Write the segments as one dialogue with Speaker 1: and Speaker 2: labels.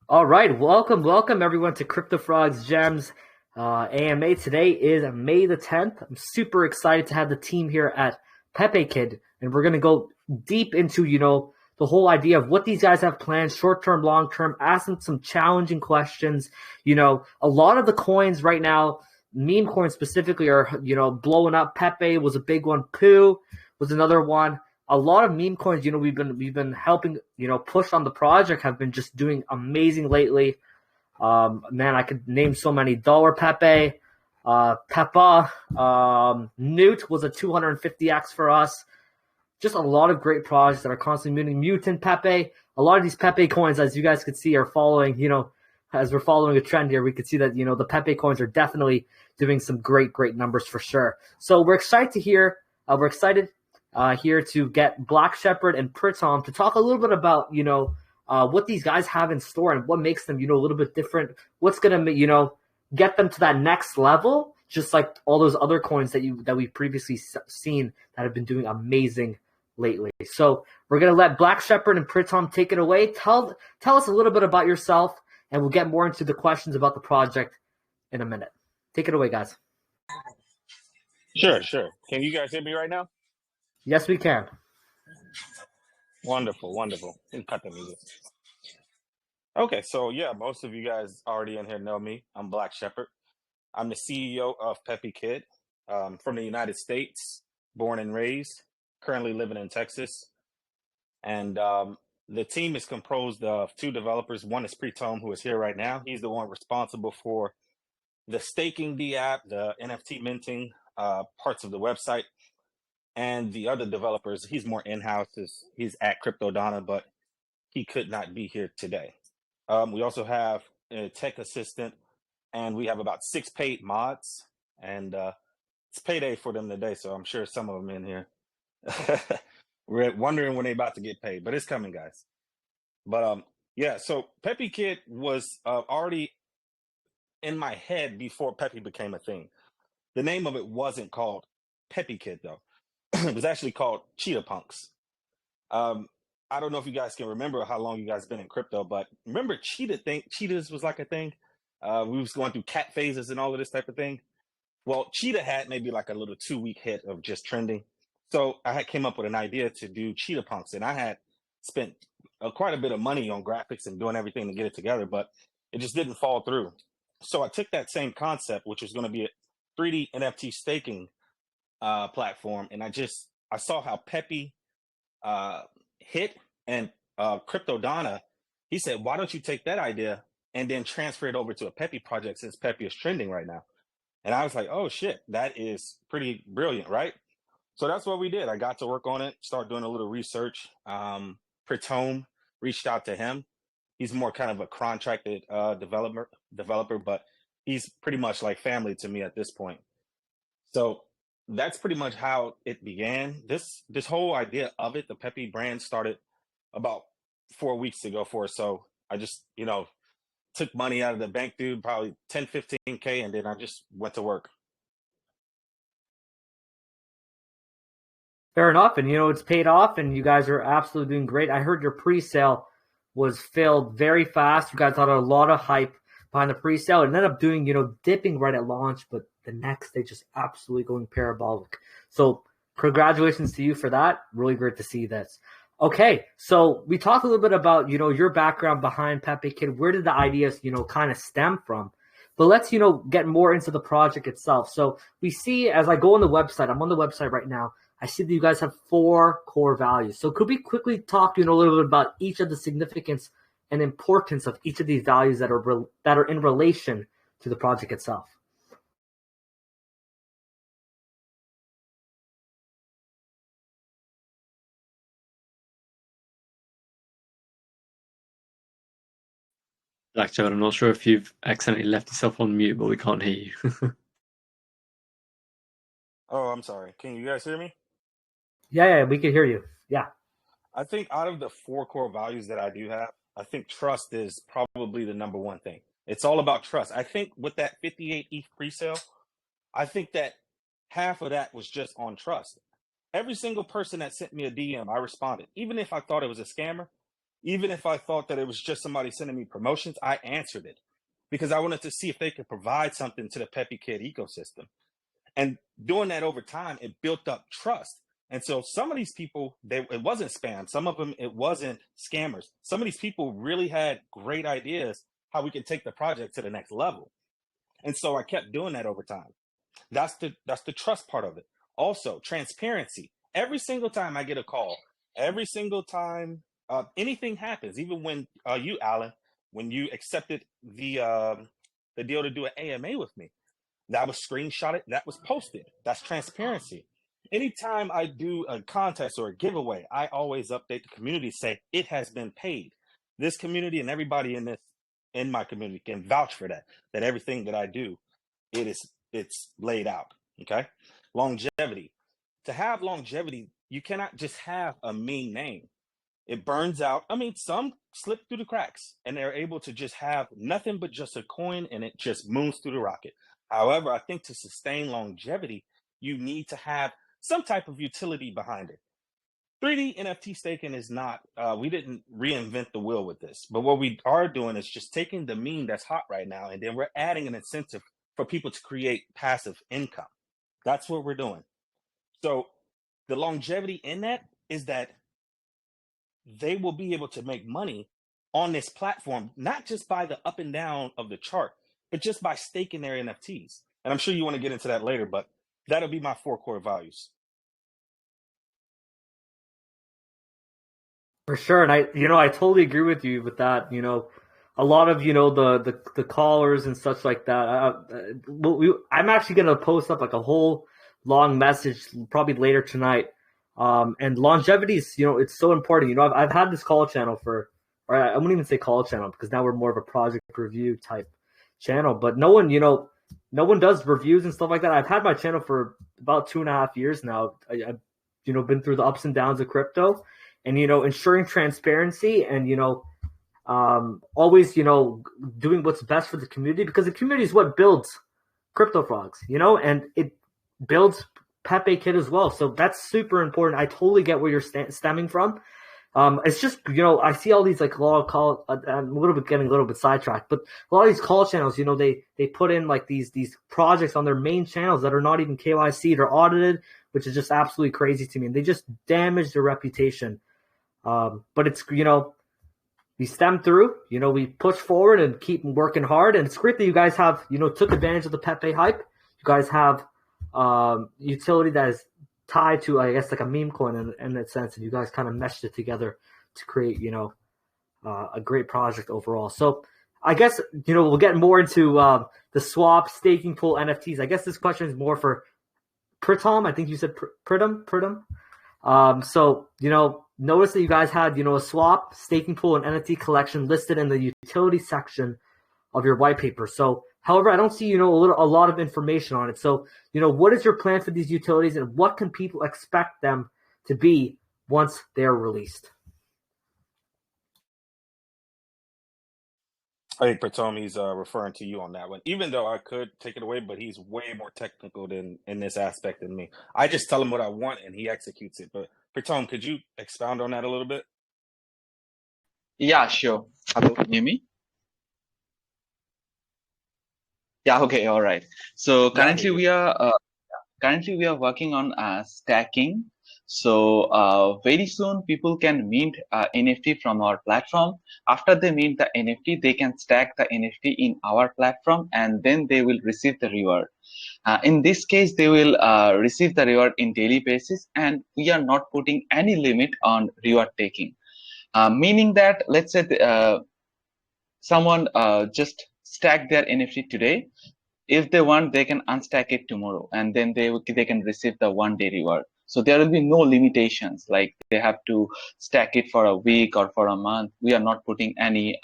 Speaker 1: All right, welcome everyone to CryptoFrog's Gems AMA. Today is May the 10th. I'm super excited to have the team here at Pepe Kid, and we're gonna go deep into the whole idea of what these guys have planned, short term, long term. Ask them some challenging questions. A lot of the coins right now, meme coins specifically, are blowing up. Pepe was a big one. Poo was another one. A lot of meme coins, we've been helping, push on the project, have been just doing amazing lately. Man, I could name so many. Dollar Pepe, Peppa, Newt was a 250x for us. Just a lot of great projects that are constantly moving. Mutant Pepe. A lot of these Pepe coins, as you guys could see, are following, as we're following a trend here, we could see that, the Pepe coins are definitely doing some great numbers for sure. So we're excited to hear, we're excited here to get Black Shepherd and Pritom to talk a little bit about, what these guys have in store and what makes them, a little bit different. What's going to, get them to that next level, just like all those other coins that we've previously seen that have been doing amazing lately. So we're going to let Black Shepherd and Pritom take it away. Tell us a little bit about yourself, and we'll get more into the questions about the project in a minute. Take it away, guys.
Speaker 2: Sure. Can you guys hear me right now?
Speaker 1: Yes, we can.
Speaker 2: Wonderful. And cut the music. Okay, so yeah, most of you guys already in here know me. I'm Black Shepherd. I'm the CEO of Pepe Kid, from the United States, born and raised, currently living in Texas. And the team is composed of two developers. One is Pritom, who is here right now. He's the one responsible for the staking D app, the NFT minting, parts of the website. And the other developers, he's more in-house. He's at CryptoDonna, but he could not be here today. We also have a tech assistant, and we have about 6 paid mods. And it's payday for them today, so I'm sure some of them in here. We're wondering when they're about to get paid, but it's coming, guys. But yeah, so Pepe Kid was already in my head before Pepe became a thing. The name of it wasn't called Pepe Kid, though. It was actually called Cheetah Punks. I don't know if you guys can remember how long you guys been in crypto, but remember Cheetahs was like a thing. We was going through cat phases and all of this type of thing. Well, Cheetah had maybe like a little 2-week hit of just trending. So I had came up with an idea to do Cheetah Punks, and I had spent quite a bit of money on graphics and doing everything to get it together, but it just didn't fall through. So I took that same concept, which was going to be a 3D NFT staking platform, and I saw how Pepe hit, and CryptoDonna, he said, why don't you take that idea and then transfer it over to a Pepe project, since Pepe is trending right now? And I was like, oh shit, that is pretty brilliant, right? So that's what we did. I got to work on it, start doing a little research. Pritom reached out to him. He's more kind of a contracted developer, but he's pretty much like family to me at this point. So that's pretty much how it began. This whole idea of it, the Pepe brand, started about 4 weeks ago for us. So I just, took money out of the bank, dude, probably 10, 15K, and then I just went to work.
Speaker 1: Fair enough. And, it's paid off, and you guys are absolutely doing great. I heard your pre-sale was filled very fast. You guys had a lot of hype behind the pre-sale. It ended up doing, dipping right at launch, but the next day just absolutely going parabolic. So congratulations to you for that. Really great to see this. Okay, so we talked a little bit about, your background behind Pepe Kid. Where did the ideas, kind of stem from? But let's, get more into the project itself. So we see, as I go on the website, I'm on the website right now, I see that you guys have 4 core values. So could we quickly talk, a little bit about each of the significance and importance of each of these values that are in relation to the project itself?
Speaker 3: Black Joe, I'm not sure if you've accidentally left yourself on mute, but we can't hear you.
Speaker 2: Oh, I'm sorry. Can you guys hear me?
Speaker 1: Yeah, we can hear you. Yeah.
Speaker 2: I think out of the 4 core values that I do have, I think trust is probably the number one thing. It's all about trust. I think with that 58 ETH pre-sale, I think that half of that was just on trust. Every single person that sent me a DM, I responded. Even if I thought it was a scammer, Even if I thought that it was just somebody sending me promotions, I answered it because I wanted to see if they could provide something to the Pepe Kid ecosystem. And doing that over time, it built up trust. And so some of these people, it wasn't spam. Some of them, it wasn't scammers. Some of these people really had great ideas how we could take the project to the next level. And so I kept doing that over time. That's the trust part of it. Also, transparency. Every single time I get a call, every single time anything happens, even when you, Alan, when you accepted the deal to do an AMA with me, that was screenshotted, that was posted. That's transparency. Anytime I do a contest or a giveaway, I always update the community, say it has been paid. This community and everybody in my community can vouch for that everything that I do, it's laid out. Okay. Longevity. To have longevity, you cannot just have a mean name. It burns out. I mean, some slip through the cracks and they're able to just have nothing but just a coin and it just moons through the rocket. However, I think to sustain longevity, you need to have some type of utility behind it. 3D NFT staking is not, we didn't reinvent the wheel with this, but what we are doing is just taking the meme that's hot right now, and then we're adding an incentive for people to create passive income. That's what we're doing. So the longevity in that is that they will be able to make money on this platform, not just by the up and down of the chart, but just by staking their NFTs. And I'm sure you want to get into that later, but that'll be my 4 core values.
Speaker 1: For sure, and I totally agree with you with that. A lot of the callers and such like that. I'm actually gonna post up like a whole long message probably later tonight. And longevity is it's so important. I've had this call channel or I wouldn't even say call channel because now we're more of a project review type channel. But no one does reviews and stuff like that. I've had my channel for about 2.5 years now. I've been through the ups and downs of crypto. And, ensuring transparency and, always, doing what's best for the community, because the community is what builds CryptoFrog's, and it builds Pepe Kid as well. So that's super important. I totally get where you're stemming from. It's just, I see all these like a lot of call, I'm getting a little bit sidetracked, but a lot of these call channels, they put in like these projects on their main channels that are not even KYC'd or audited, which is just absolutely crazy to me. And they just damage their reputation. But it's, we stem through, we push forward and keep working hard. And it's great that you guys have, took advantage of the Pepe hype. You guys have utility that is tied to, I guess, like a meme coin in that sense. And you guys kind of meshed it together to create, a great project overall. So I guess, we'll get more into the swap staking pool NFTs. I guess this question is more for Pritam. I think you said Pritam. So, notice that you guys had, a swap, staking pool, and NFT collection listed in the utility section of your white paper. So, however, I don't see, a lot of information on it. So, what is your plan for these utilities and what can people expect them to be once they're released?
Speaker 2: I think Patomi's referring to you on that one, even though I could take it away, but he's way more technical in this aspect than me. I just tell him what I want and he executes it. But Pratom, could you expound on that a little bit?
Speaker 4: Yeah, sure. Hello, can you hear me? Yeah, okay, all right. So currently we are working on stacking. So very soon people can mint NFT from our platform. After they mint the NFT, they can stack the NFT in our platform and then they will receive the reward. In this case, they will receive the reward in daily basis, and we are not putting any limit on reward taking. Meaning that, let's say someone just stack their NFT today. If they want, they can unstack it tomorrow, and then they can receive the 1-day reward. So there will be no limitations, like they have to stack it for a week or for a month. We are not putting any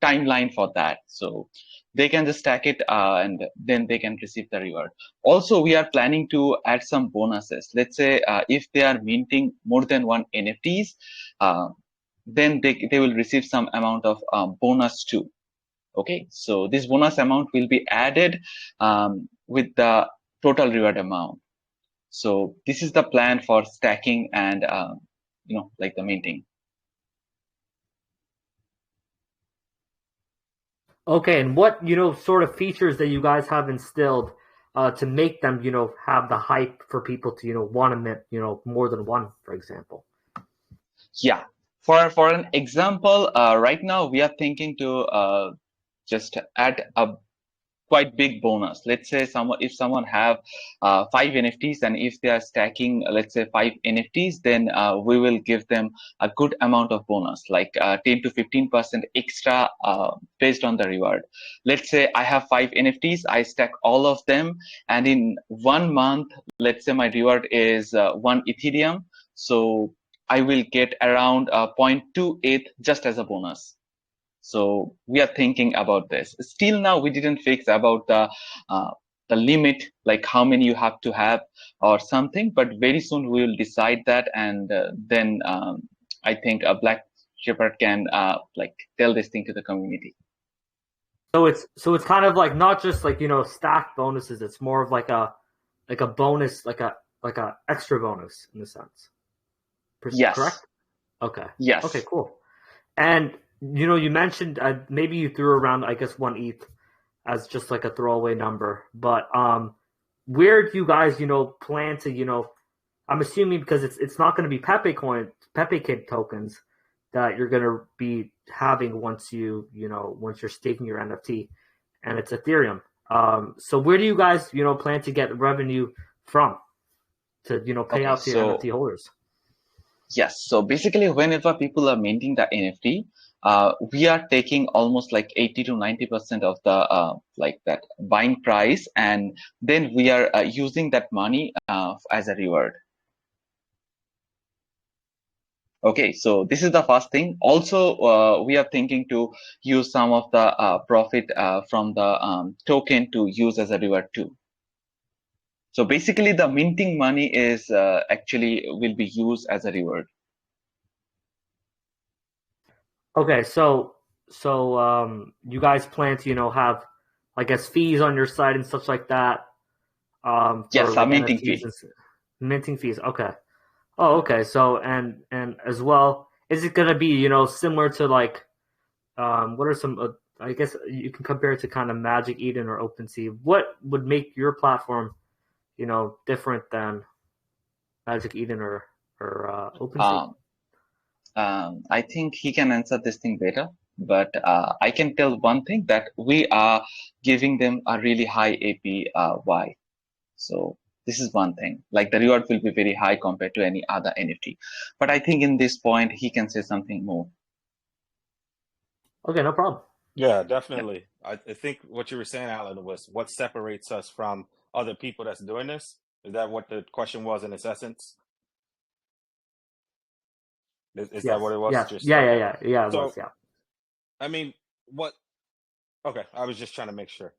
Speaker 4: timeline for that. So they can just stack it and then they can receive the reward. Also, we are planning to add some bonuses. Let's say if they are minting more than 1 NFTs, then they will receive some amount of bonus too. Okay, so this bonus amount will be added with the total reward amount. So this is the plan for stacking and like the minting.
Speaker 1: Okay, and what sort of features that you guys have instilled to make them have the hype for people to want to mint more than one, for example?
Speaker 4: Yeah. For an example, right now we are thinking to just add a quite big bonus. Let's say if someone have 5 NFTs, and if they are stacking, let's say 5 NFTs, then we will give them a good amount of bonus, like 10 to 15% extra based on the reward. Let's say I have 5 NFTs, I stack all of them, and in 1 month, let's say my reward is 1 Ethereum, so I will get around 0.28 just as a bonus. So we are thinking about this. Still now we didn't fix about the limit, like how many you have to have or something, but very soon we will decide that, and then I think a Black Shepherd can like tell this thing to the community.
Speaker 1: So it's kind of like not just like stacked bonuses. It's more of like a bonus, like a extra bonus in a sense.
Speaker 4: Yes.
Speaker 1: Correct? Okay.
Speaker 4: Yes.
Speaker 1: Okay, cool. And you mentioned maybe you threw around, I guess, 1 ETH as just like a throwaway number, but where do you guys plan to I'm assuming because it's not going to be Pepe Kid tokens that you're going to be having once you're staking your NFT, and it's Ethereum. So where do you guys plan to get revenue from to pay out to your NFT holders?
Speaker 4: Yes. So basically, whenever people are minting the NFT, we are taking almost like 80 to 90% of the like that buying price, and then we are using that money as a reward. Okay, so this is the first thing. Also, we are thinking to use some of the profit from the token to use as a reward too. So basically, the minting money is actually will be used as a reward.
Speaker 1: Okay, so you guys plan to have, I guess, fees on your site and such like that.
Speaker 4: Yes,
Speaker 1: like
Speaker 4: minting
Speaker 1: NFTs
Speaker 4: fee.
Speaker 1: Minting fees. Okay. Oh, okay. So and as well, is it gonna be similar to like what are some I guess you can compare it to kind of Magic Eden or OpenSea. What would make your platform different than Magic Eden or OpenSea?
Speaker 4: I think he can answer this thing better, but I can tell one thing, that we are giving them a really high APY. So this is one thing, like the reward will be very high compared to any other NFT. But I think in this point, he can say something more.
Speaker 1: Okay, no problem.
Speaker 2: Yeah, definitely. I think what you were saying, Alan, was what separates us from other people that's doing this. Is that what the question was in its essence? Is
Speaker 1: Yes.
Speaker 2: that what it was?
Speaker 1: Yes.
Speaker 2: Just,
Speaker 1: Yeah,
Speaker 2: okay.
Speaker 1: yeah. It
Speaker 2: So,
Speaker 1: was, yeah.
Speaker 2: I mean, okay, I was just trying to make sure.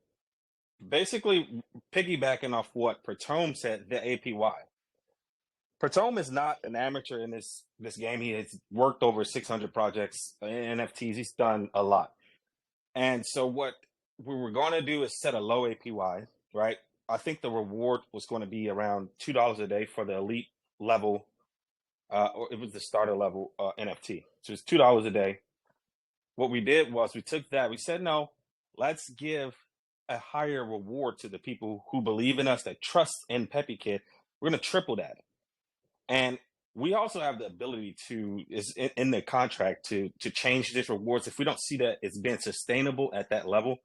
Speaker 2: Basically, piggybacking off what Pertome said, the APY. Pertome is not an amateur in this game. He has worked over 600 projects, NFTs. He's done a lot. And so what we were going to do is set a low APY, right? I think the reward was going to be around $2 a day for the elite level, or it was the starter level NFT. So it's $2 a day. What we did was we took that, we said, no, let's give a higher reward to the people who believe in us, that trust in Pepe Kid. We're going to triple that. And we also have the ability to, is in the contract, to change this rewards. If we don't see that it's been sustainable at that level,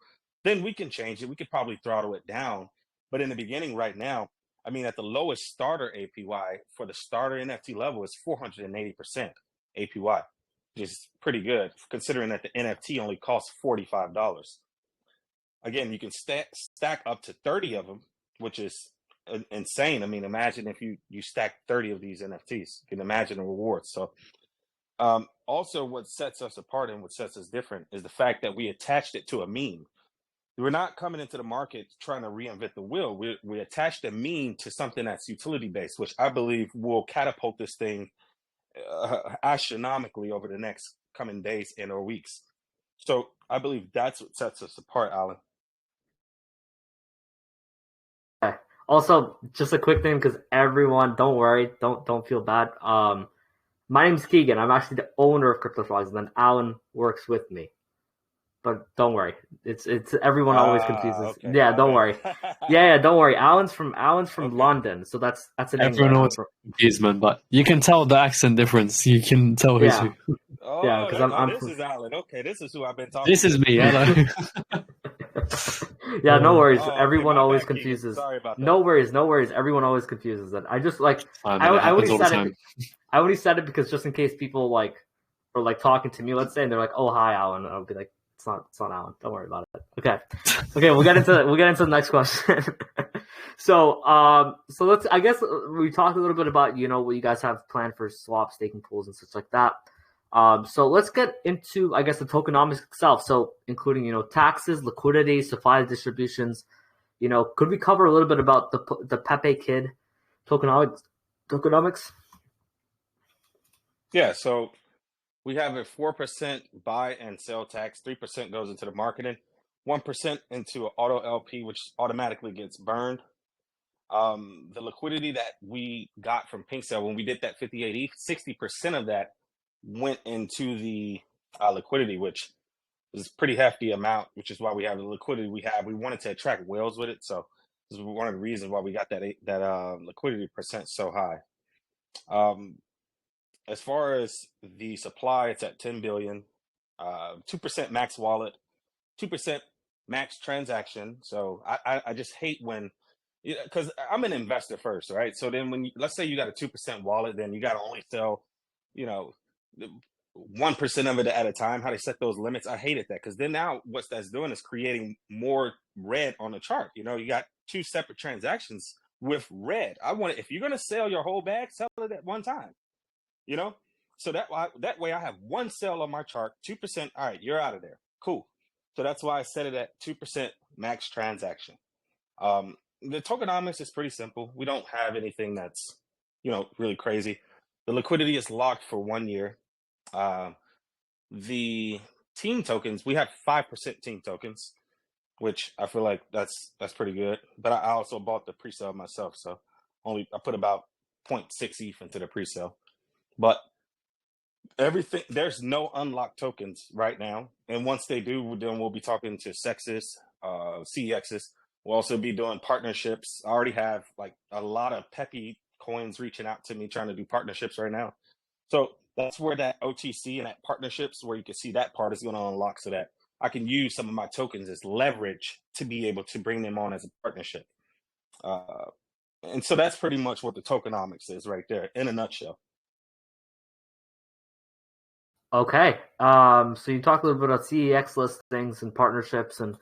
Speaker 2: then we can change it. We could probably throttle it down. But in the beginning right now, I mean, at the lowest starter APY for the starter NFT level is 480% APY, which is pretty good considering that the NFT only costs $45. Again, you can stack up to 30 of them, which is insane. I mean, imagine if you stack 30 of these NFTs. You can imagine the rewards. So also what sets us apart and what sets us different is the fact that we attached it to a meme. We're not coming into the market trying to reinvent the wheel. We attached a meme to something that's utility based, which I believe will catapult this thing astronomically over the next coming days and or weeks. So I believe that's what sets us apart, Alan.
Speaker 1: Okay. Also, just a quick thing, because everyone, don't worry, don't feel bad. My name's Keegan. I'm actually the owner of CryptoFrog's, and then Alan works with me. but don't worry. It's everyone always confuses.
Speaker 2: Okay,
Speaker 1: Yeah,
Speaker 2: my
Speaker 1: don't
Speaker 2: bad.
Speaker 1: worry. Yeah, don't worry. Alan's from
Speaker 2: Okay.
Speaker 1: London, so that's in
Speaker 3: Everyone
Speaker 1: England.
Speaker 3: always confused, man, but you can tell the accent difference. You can tell who's
Speaker 1: Yeah.
Speaker 3: who.
Speaker 1: Yeah, because I'm
Speaker 2: This
Speaker 1: from.
Speaker 2: is Alan. Okay, this is who I've been talking
Speaker 3: This
Speaker 2: to.
Speaker 3: is me. Hello.
Speaker 1: Yeah, no worries.
Speaker 2: Oh, okay,
Speaker 1: Everyone
Speaker 2: my
Speaker 1: always
Speaker 2: bad, Keegan.
Speaker 1: confuses.
Speaker 2: Sorry about that.
Speaker 1: No worries. Everyone always confuses it. I just like
Speaker 3: Fine,
Speaker 1: I
Speaker 3: man, it
Speaker 1: only
Speaker 3: happens all the
Speaker 1: said
Speaker 3: time.
Speaker 1: it. I only said it because just in case people like are like talking to me, let's say, and they're like, "Oh, hi, Alan," and I'll be like, "It's not Alan. Don't worry about it." Okay, we'll get into the next question. So let's. I guess we talked a little bit about what you guys have planned for swap staking pools and such like that. So let's get into, I guess, the tokenomics itself. So including taxes, liquidity, supply distributions. Could we cover a little bit about the Pepe Kid tokenomics?
Speaker 2: Yeah, so we have a 4% buy and sell tax, 3% goes into the marketing, 1% into an auto LP, which automatically gets burned. The liquidity that we got from Pink Cell when we did that 58 ETH, 60% of that went into the liquidity, which is a pretty hefty amount, which is why we have the liquidity we have. We wanted to attract whales with it, so this is one of the reasons why we got that liquidity percent so high. As far as the supply, it's at 10 billion, 2% max wallet, 2% max transaction. So I just hate when, because I'm an investor first, right? So then when let's say you got a 2% wallet, then you got to only sell, 1% of it at a time. How they set those limits, I hated that, because then now what that's doing is creating more red on the chart. You got two separate transactions with red. I want it, if you're gonna sell your whole bag, sell it at one time. So that way I have one sell on my chart, 2%. All right, you're out of there. Cool. So that's why I set it at 2% max transaction. The tokenomics is pretty simple. We don't have anything that's really crazy. The liquidity is locked for 1 year. The team tokens, we have 5% team tokens, which I feel like that's pretty good. But I also bought the pre-sale myself, so I put about 0.6 ETH into the pre-sale. But everything, there's no unlocked tokens right now, and once they do, then we'll be talking to Sexes, CEXs. We'll also be doing partnerships. I already have like a lot of Pepe coins reaching out to me trying to do partnerships right now. So that's where that OTC and that partnerships, where you can see that part is going to unlock, so that I can use some of my tokens as leverage to be able to bring them on as a partnership. And so that's pretty much what the tokenomics is right there in a nutshell.
Speaker 1: Okay. So you talked a little bit about CEX listings and partnerships and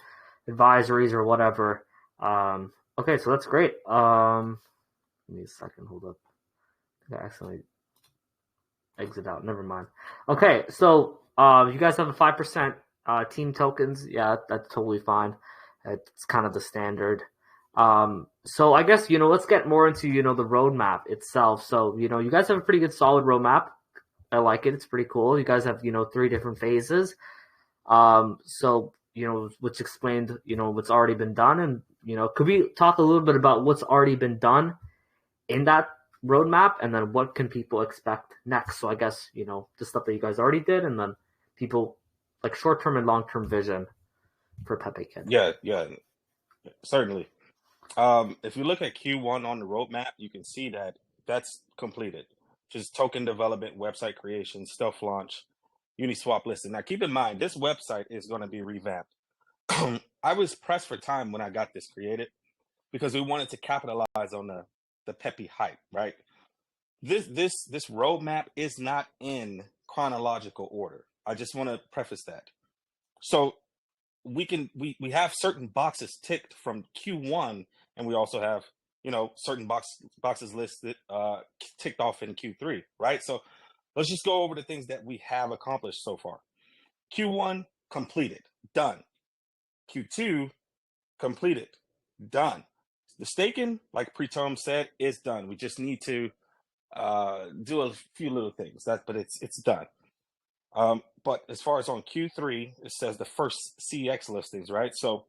Speaker 1: advisories or whatever. Okay, so that's great. Give me a second. Hold up. I accidentally exit out. Never mind. Okay, so you guys have a 5% team tokens. Yeah, that's totally fine. It's kind of the standard. So I guess let's get more into the roadmap itself. So you guys have a pretty good solid roadmap. I like it. It's pretty cool. You guys have 3 different phases. So which explained what's already been done, and could we talk a little bit about what's already been done in that roadmap, and then what can people expect next? So I guess the stuff that you guys already did, and then people like short-term and long-term vision for Pepe Kid.
Speaker 2: Yeah, certainly. If you look at Q1 on the roadmap, you can see that that's completed. Just token development, website creation, stealth launch, Uniswap listing. Now, keep in mind, this website is going to be revamped. I was pressed for time when I got this created, because we wanted to capitalize on the Pepe hype, right? This roadmap is not in chronological order. I just want to preface that. So we have certain boxes ticked from Q1, and we also have certain boxes listed ticked off in Q3, right? So let's just go over the things that we have accomplished so far. Q1 completed, done. Q2 completed, done. The staking, like Pretom said, is done. We just need to do a few little things. But it's done. But as far as on Q3, it says the first CX listings, right? So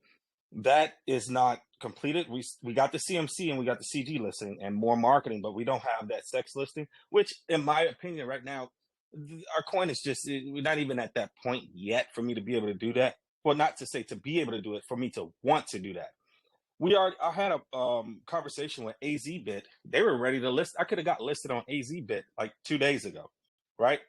Speaker 2: that is not completed. We got the CMC and we got the CG listing and more marketing, but we don't have that sex listing, which in my opinion right now, our coin is just, we're not even at that point yet for me to be able to do that. well, not to say to be able to do it, for me to want to do that. I had a conversation with AZBit. They were ready to list. I could have got listed on AZBit like 2 days ago, right?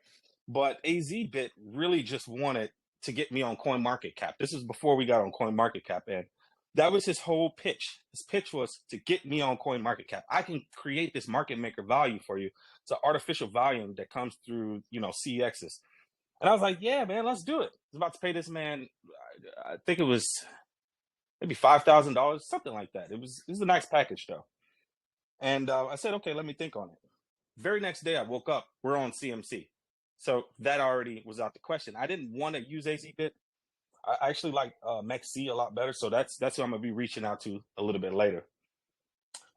Speaker 2: But AZBit really just wanted to get me on CoinMarketCap. This is before we got on CoinMarketCap, and that was his whole pitch. His pitch was to get me on CoinMarketCap. I can create this market maker value for you. It's an artificial volume that comes through, CEXs. And I was like, yeah, man, let's do it. I was about to pay this man, I think it was maybe $5,000, something like that. It was a nice package though. And I said, okay, let me think on it. Very next day I woke up, we're on CMC. So that already was out the question. I didn't want to use AZBit. I actually like MEXC a lot better. So that's who I'm going to be reaching out to a little bit later.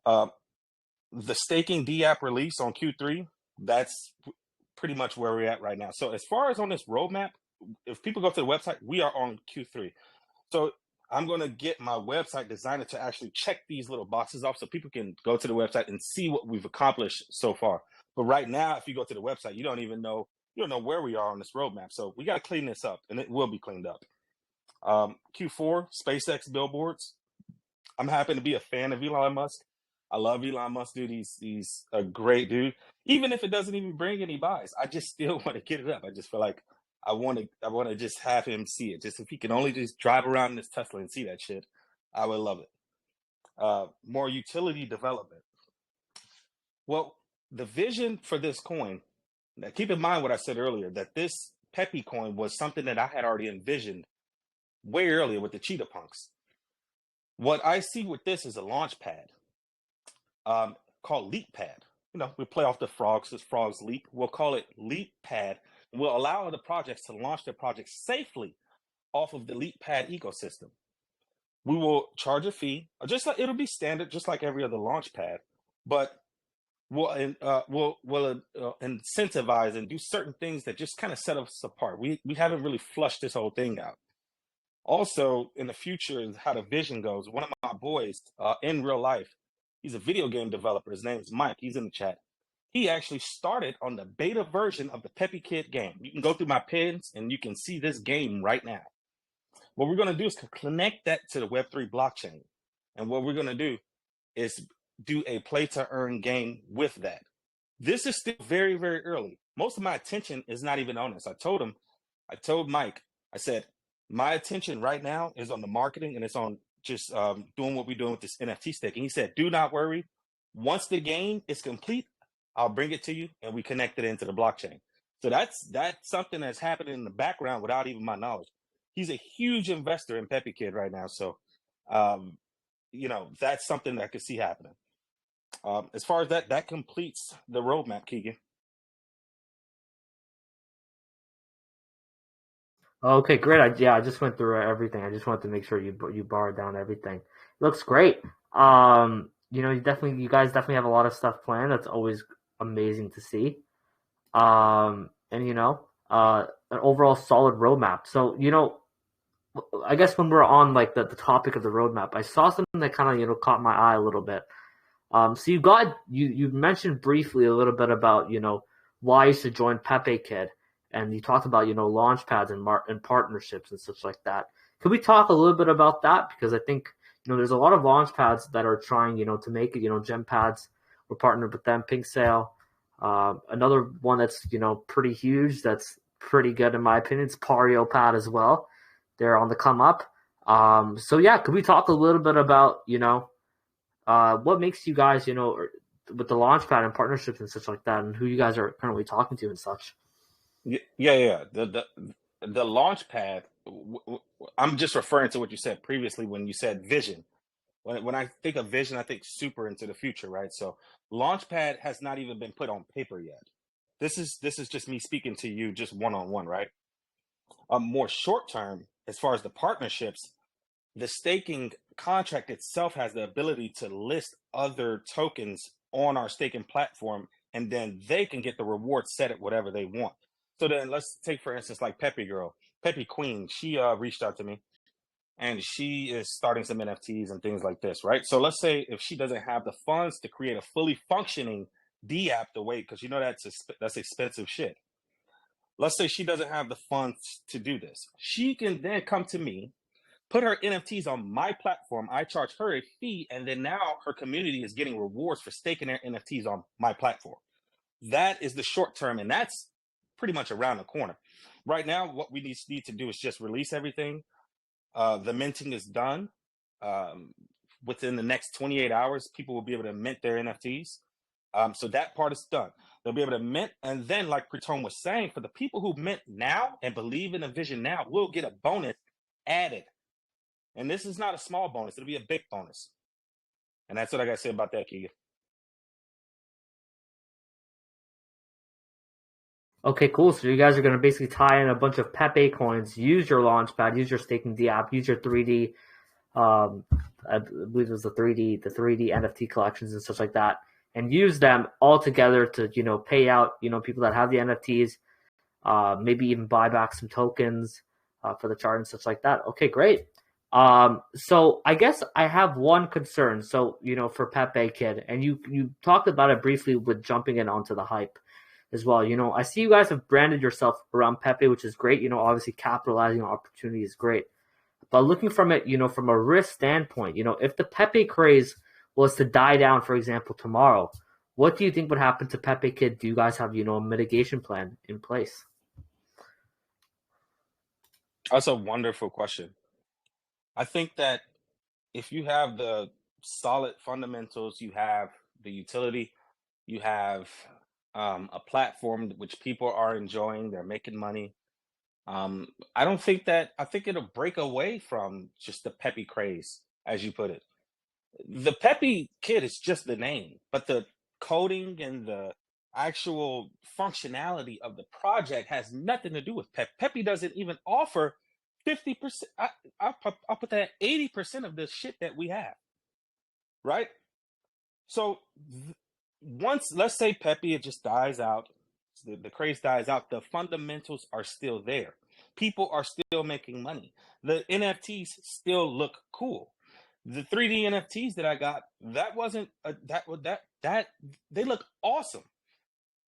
Speaker 2: The staking DApp release on Q3, that's pretty much where we're at right now. So as far as on this roadmap, if people go to the website, we are on Q3. So I'm going to get my website designer to actually check these little boxes off so people can go to the website and see what we've accomplished so far. But right now, if you go to the website, you don't know where we are on this roadmap. So we got to clean this up, and it will be cleaned up. Q4, SpaceX billboards. I'm happy to be a fan of Elon Musk. I love Elon Musk, dude. He's a great dude. Even if it doesn't even bring any buys, I just still want to get it up. I just feel like I want to just have him see it. Just if he can only just drive around in this Tesla and see that shit, I would love it. More utility development. Well, the vision for this coin, now keep in mind what I said earlier, that this Pepe coin was something that I had already envisioned way earlier with the Cheetah Punks. What I see with this is a launch pad called Leap Pad. We play off the frogs, this Frogs Leap. We'll call it Leap Pad. We'll allow other projects to launch their projects safely off of the Leap Pad ecosystem. We will charge a fee, just like it'll be standard, just like every other launch pad, but we'll incentivize and do certain things that just kind of set us apart. We haven't really flushed this whole thing out. Also, in the future, how the vision goes, one of my boys in real life, he's a video game developer. His name is Mike. He's in the chat. He actually started on the beta version of the Pepe Kid game. You can go through my pins and you can see this game right now. What we're going to do is connect that to the Web3 blockchain. And what we're going to do is do a play to earn game with that. This is still very, very early. Most of my attention is not even on this. I told Mike, I said, my attention right now is on the marketing and it's on just doing what we're doing with this NFT staking. He said, do not worry. Once the game is complete, I'll bring it to you and we connect it into the blockchain. So that's something that's happening in the background without even my knowledge. He's a huge investor in Pepe Kid right now. So, that's something that I could see happening. As far as that completes the roadmap, Keegan.
Speaker 1: Okay, great. I just went through everything. I just wanted to make sure you barred down everything. It looks great. You guys definitely have a lot of stuff planned. That's always amazing to see. An overall solid roadmap. So, I guess when we're on like the topic of the roadmap, I saw something that kind of, caught my eye a little bit. So you mentioned briefly a little bit about, why you should join Pepe Kid. And you talked about, launch pads and partnerships and such like that. Could we talk a little bit about that? Because I think, there's a lot of launch pads that are trying, to make it, Gem Pads. We're partnered with them, Pink Sale. Another one that's, pretty huge, that's pretty good in my opinion, it's Pario Pad as well. They're on the come up. Could we talk a little bit about, what makes you guys, with the launch pad and partnerships and such like that, and who you guys are currently talking to and such?
Speaker 2: Yeah. The launch pad, I'm just referring to what you said previously when you said vision. When I think of vision, I think super into the future, right? So Launchpad has not even been put on paper yet. This is just me speaking to you just one-on-one, right? More short term, as far as the partnerships, the staking contract itself has the ability to list other tokens on our staking platform, and then they can get the reward set at whatever they want. So then let's take, for instance, like Pepe Queen. She reached out to me, and she is starting some NFTs and things like this, right? So let's say if she doesn't have the funds to create a fully functioning D app the way, because that's expensive shit. let's say she doesn't have the funds to do this. She can then come to me, put her NFTs on my platform. I charge her a fee, and then now her community is getting rewards for staking their NFTs on my platform. That is the short term, and that's pretty much around the corner. Right now, what we need to do is just release everything. The minting is done. Within the next 28 hours, people will be able to mint their NFTs. So that part is done. They'll be able to mint, and then, like Pratom was saying, for the people who mint now and believe in the vision now, will get a bonus added. And this is not a small bonus; it'll be a big bonus. And that's what I got to say about that, Keegan.
Speaker 1: Okay, cool. So you guys are going to basically tie in a bunch of Pepe coins, use your launchpad, use your staking D app, use your 3D, I believe it was the 3D NFT collections and such like that, and use them all together to, pay out, people that have the NFTs, maybe even buy back some tokens for the chart and such like that. Okay, great. So I guess I have one concern. So, for Pepe Kid, and you talked about it briefly with jumping in onto the hype as well. I see you guys have branded yourself around Pepe, which is great. Obviously capitalizing on opportunity is great. But looking from it, from a risk standpoint, if the Pepe craze was to die down, for example, tomorrow, what do you think would happen to Pepe Kid? Do you guys have, a mitigation plan in place?
Speaker 2: That's a wonderful question. I think that if you have the solid fundamentals, you have the utility, you have a platform which people are enjoying, they're making money. I think it'll break away from just the Pepe craze, as you put it. The Pepe Kid is just the name, but the coding and the actual functionality of the project has nothing to do with Pepe. Pepe doesn't even offer 50%. I'll put that 80% of the shit that we have, right? So once, let's say Pepe, it just dies out, the craze dies out, the fundamentals are still there. People are still making money. The NFTs still look cool. The 3D NFTs that I got, that wasn't that they look awesome.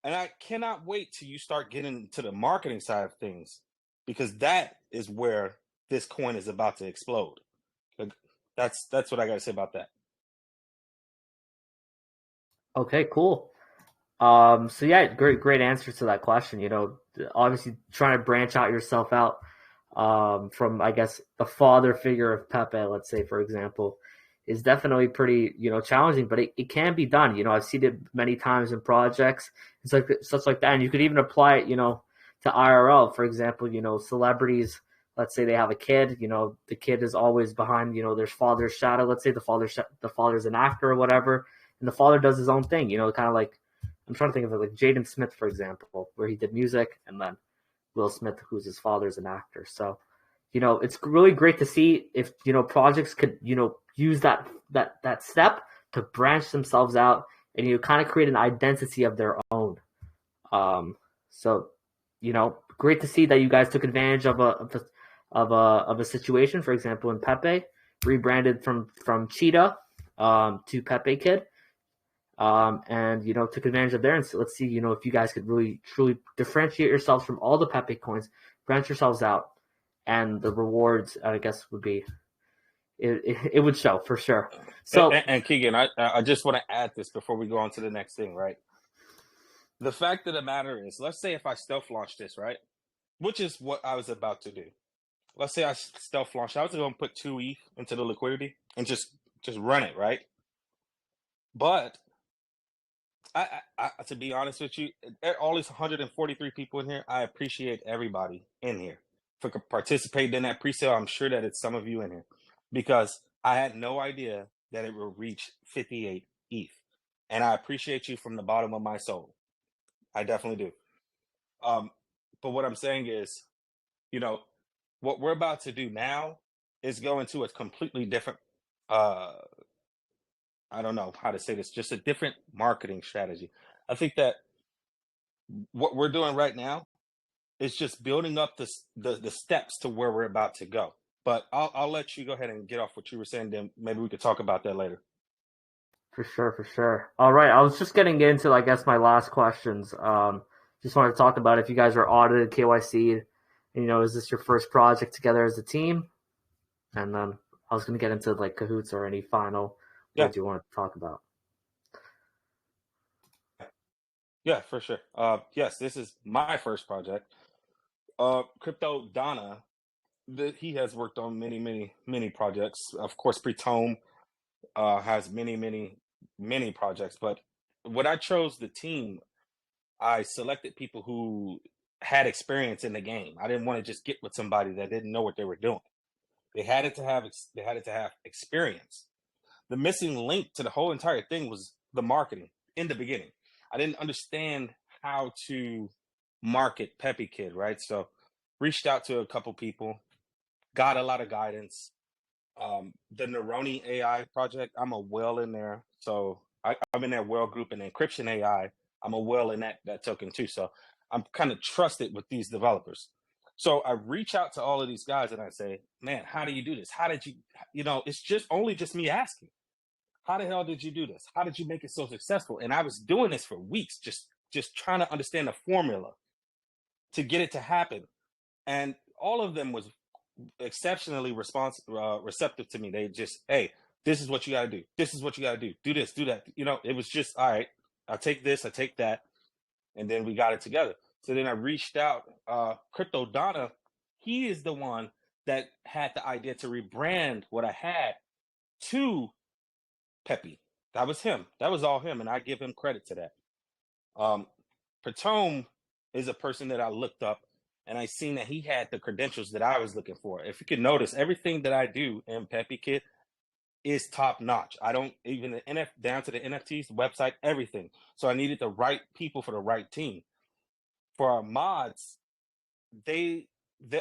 Speaker 2: And I cannot wait till you start getting to the marketing side of things, because that is where this coin is about to explode. That's what I got to say about that.
Speaker 1: Okay, cool. So yeah, great answer to that question. Obviously trying to branch out yourself out from, I guess, the father figure of Pepe, let's say, for example, is definitely pretty, challenging, but it can be done. I've seen it many times in projects. It's like such like that. And you could even apply it, to IRL, for example, celebrities, let's say they have a kid, the kid is always behind, their father's shadow. Let's say the father's an actor or whatever, and the father does his own thing, kind of like, I'm trying to think of it like Jaden Smith, for example, where he did music, and then Will Smith, who's his father, is an actor. So, it's really great to see if, projects could, use that step to branch themselves out and, kind of create an identity of their own. So, great to see that you guys took advantage of a situation, for example, in Pepe, rebranded from Cheetah to Pepe Kid. And took advantage of there, and so let's see, if you guys could really truly differentiate yourselves from all the Pepe coins, branch yourselves out, and the rewards, I guess, would be it would show for sure. So
Speaker 2: and Keegan, I just want to add this before we go on to the next thing, right? The fact of the matter is, let's say if I stealth launch this, right, which is what I was about to do. Let's say I stealth launch, I was going to put 2 ETH into the liquidity and just run it, right? But I, to be honest with you, all these 143 people in here, I appreciate everybody in here for participating in that pre-sale. I'm sure that it's some of you in here, because I had no idea that it would reach 58 ETH. And I appreciate you from the bottom of my soul. I definitely do. But what I'm saying is, what we're about to do now is go into a completely different, I don't know how to say this, just a different marketing strategy. I think that what we're doing right now is just building up the steps to where we're about to go. But I'll let you go ahead and get off what you were saying, then maybe we could talk about that later.
Speaker 1: For sure. All right, I was just getting into, I guess, my last questions. just wanted to talk about if you guys are audited, KYC'd, and, is this your first project together as a team? And then I was going to get into like cahoots or any final words you want to talk about.
Speaker 2: Yeah, for sure. Yes, this is my first project. Crypto Donna, he has worked on many projects. Of course, Pretome has many projects. But when I chose the team, I selected people who had experience in the game. I didn't want to just get with somebody that didn't know what they were doing. They had to have experience. The missing link to the whole entire thing was the marketing in the beginning. I didn't understand how to market Pepe Kid, right? So reached out to a couple people, got a lot of guidance. The Neroni AI project, I'm a whale in there. So I'm in that whale group, and encryption AI, I'm a whale in that token too. So I'm kind of trusted with these developers. So I reach out to all of these guys and I say, man, how do you do this? How did you, it's just me asking. How the hell did you do this? How did you make it so successful? And I was doing this for weeks, just trying to understand the formula to get it to happen. And all of them was exceptionally receptive to me. They just, hey, this is what you got to do. This is what you got to do. Do this, do that. It was just, all right, I'll take this, I take that. And then we got it together. So then I reached out. Crypto Donna, he is the one that had the idea to rebrand what I had to Pepe. That was him. That was all him. And I give him credit to that. Pretome is a person that I looked up, and I seen that he had the credentials that I was looking for. If you could notice, everything that I do in Pepe Kid is top notch. I don't even down to the NFTs, the website, everything. So I needed the right people for the right team. For our mods, a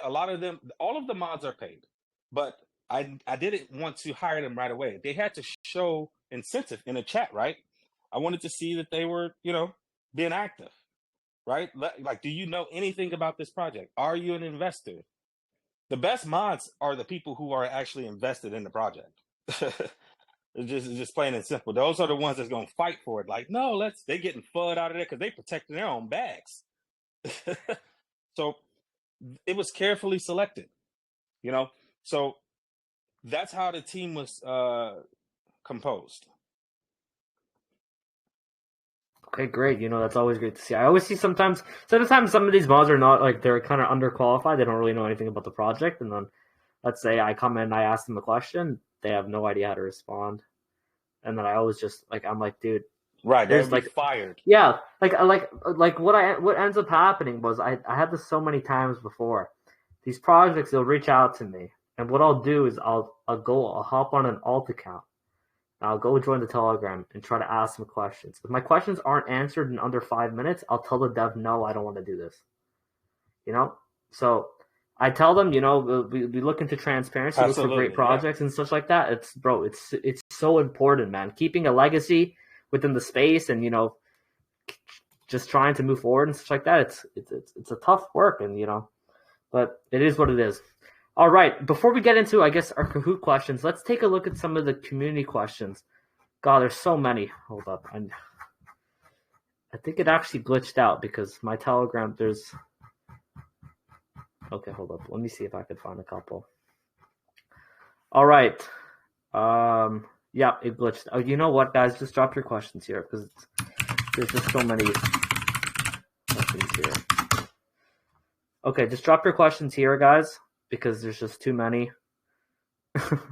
Speaker 2: lot of them, all of the mods are paid, but I didn't want to hire them right away. They had to show incentive in the chat, right? I wanted to see that they were, being active, right? Like, do you know anything about this project? Are you an investor? The best mods are the people who are actually invested in the project. It's just plain and simple. Those are the ones that's going to fight for it. Like, no, they're getting FUD out of there because they protecting their own bags. So it was carefully selected, so that's how the team was composed.
Speaker 1: Okay, great. That's always great to see. I always see sometimes some of these mods are not, like, they're kind of underqualified. They don't really know anything about the project. And then let's say I come in and I ask them a question, they have no idea how to respond. And then I always just, like, I'm like, dude,
Speaker 2: right, they're like fired.
Speaker 1: Yeah, like what ends up happening was I had this so many times before. These projects, they'll reach out to me, and what I'll do is I'll hop on an alt account. I'll go join the Telegram and try to ask them questions. If my questions aren't answered in under 5 minutes, I'll tell the dev, no, I don't want to do this. So I tell them, we look into transparency, look for great projects and such like that. It's so important, man. Keeping a legacy within the space and, just trying to move forward and such like that. It's a tough work, and, but it is what it is. All right. Before we get into, I guess, our Kahoot questions, let's take a look at some of the community questions. God, there's so many. Hold up. I think it actually glitched out because my Telegram, okay, hold up. Let me see if I could find a couple. All right. Yeah, it glitched. Oh, you know what, guys? Just drop your questions here because there's just so many questions here. Okay, just drop your questions here, guys, because there's just too many.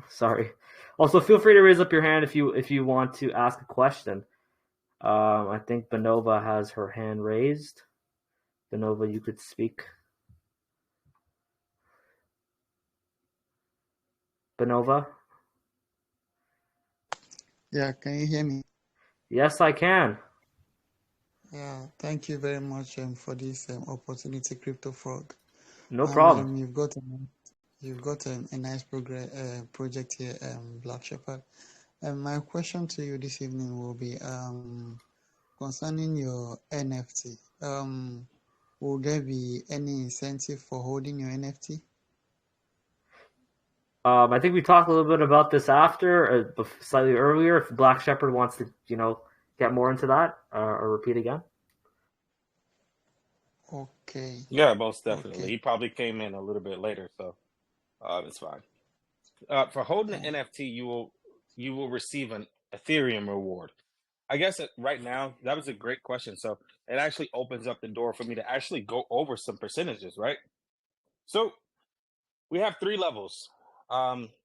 Speaker 1: Sorry. Also, feel free to raise up your hand if you want to ask a question. I think Benova has her hand raised. Benova, you could speak. Benova?
Speaker 5: Yeah, can you hear me?
Speaker 1: Yes, I can.
Speaker 5: Yeah, thank you very much for this opportunity, CryptoFrog.
Speaker 1: No problem.
Speaker 5: You've got a nice project here, Black Shepherd. My question to you this evening will be concerning your NFT. Will there be any incentive for holding your NFT?
Speaker 1: I think we talked a little bit about this after, slightly earlier. If Black Shepherd wants to, get more into that or repeat again.
Speaker 5: Okay.
Speaker 2: Yeah, most definitely.
Speaker 5: Okay.
Speaker 2: He probably came in a little bit later, so it's fine. For holding an NFT, you will receive an Ethereum reward. I guess right now that was a great question. So it actually opens up the door for me to actually go over some percentages, right? So we have 3 levels.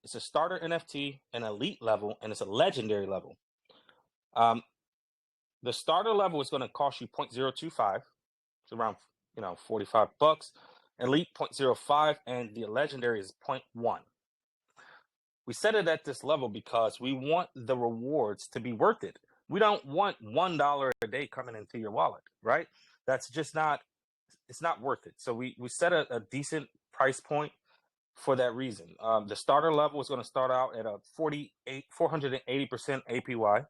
Speaker 2: It's a starter NFT, an elite level, and it's a legendary level. The starter level is going to cost you 0.025. It's around $45. Elite 0.05, and the legendary is 0.1. We set it at this level because we want the rewards to be worth it. We don't want $1 a day coming into your wallet, right? That's just not, it's not worth it. So we set a decent price point for that reason. The starter level is going to start out at a 480% APY.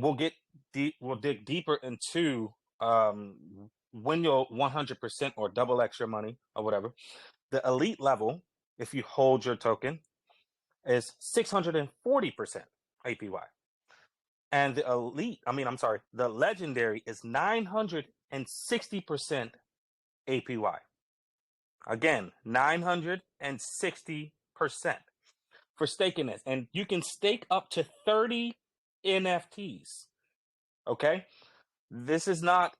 Speaker 2: We'll dig deeper into when you'll 100% or double extra money or whatever. The elite level, if you hold your token, is 640% APY. And the legendary is 960% APY. Again, 960% for staking this. And you can stake up to 30 NFTs. Okay? This is not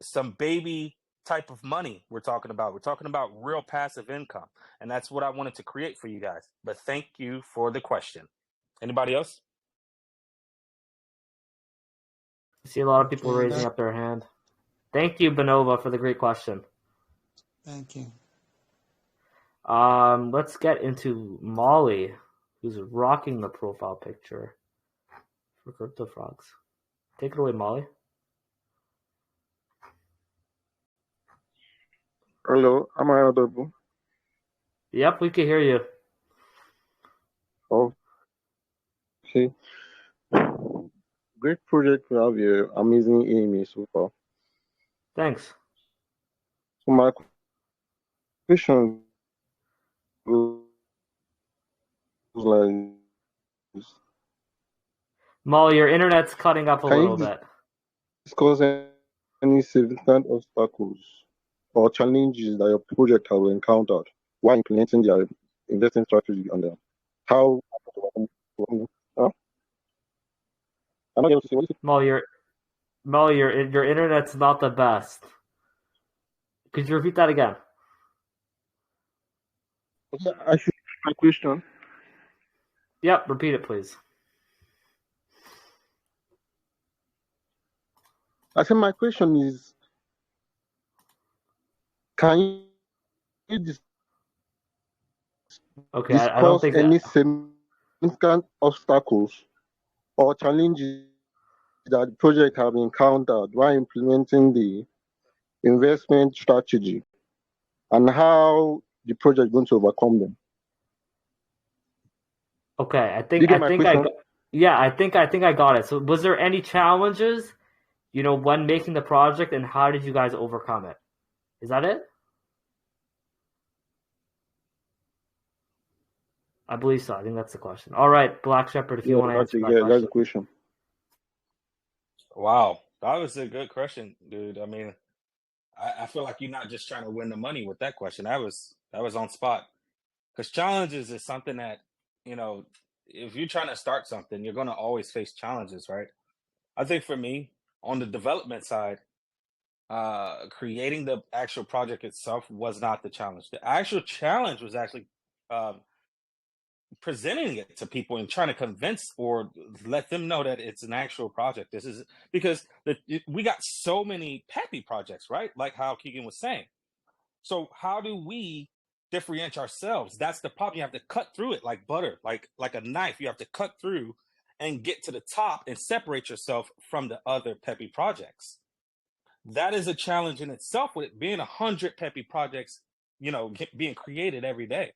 Speaker 2: some baby type of money we're talking about. We're talking about real passive income. And that's what I wanted to create for you guys. But thank you for the question. Anybody else?
Speaker 1: I see a lot of people
Speaker 5: Okay,
Speaker 1: raising up their hand. Thank you, Benova, for the great question.
Speaker 5: Thank you.
Speaker 1: Let's get into Molly, who's rocking the profile picture for CryptoFrog's. Take it away, Molly.
Speaker 6: Hello, am I audible?
Speaker 1: Yep, we can hear you.
Speaker 6: Okay. Great project you have here. Amazing AMA so far.
Speaker 1: Thanks.
Speaker 6: So my question goes like this.
Speaker 1: Molly, your internet's cutting up a
Speaker 6: Can
Speaker 1: little
Speaker 6: you
Speaker 1: bit.
Speaker 6: discuss any significant obstacles or challenges that your project has encountered while implementing their investing strategy and how huh? I'm not able to see what is it?
Speaker 1: Molly, your internet's not the best. Could you repeat that again?
Speaker 6: Okay, I should my question.
Speaker 1: Yep, repeat it, please.
Speaker 6: I said my question is, can you
Speaker 1: Okay, I don't
Speaker 6: discuss
Speaker 1: think
Speaker 6: any significant obstacles or challenges that the project have encountered while implementing the investment strategy and how the project is going to overcome them?
Speaker 1: Okay, I
Speaker 6: Did
Speaker 1: think
Speaker 6: you get
Speaker 1: I
Speaker 6: my
Speaker 1: think
Speaker 6: question?
Speaker 1: I think I got it. So was there any challenges, when making the project, and how did you guys overcome it? Is that it? I believe so. I think that's the question. All right, Black Shepherd, if you
Speaker 6: Yeah,
Speaker 1: want to answer that
Speaker 6: that's
Speaker 1: question.
Speaker 6: the question.
Speaker 2: Wow, that was a good question, dude. I mean, I feel like you're not just trying to win the money with that question. That was on spot. Because challenges is something that, if you're trying to start something, you're going to always face challenges, right? I think for me, on the development side, creating the actual project itself was not the challenge. The actual challenge was actually presenting it to people and trying to convince or let them know that it's an actual project. This is because we got so many Pepe projects, right? Like how Keegan was saying. So how do we differentiate ourselves? That's the problem. You have to cut through it like butter, like a knife. You have to cut through and get to the top and separate yourself from the other Pepe projects. That is a challenge in itself, with it being 100 Pepe projects, being created every day.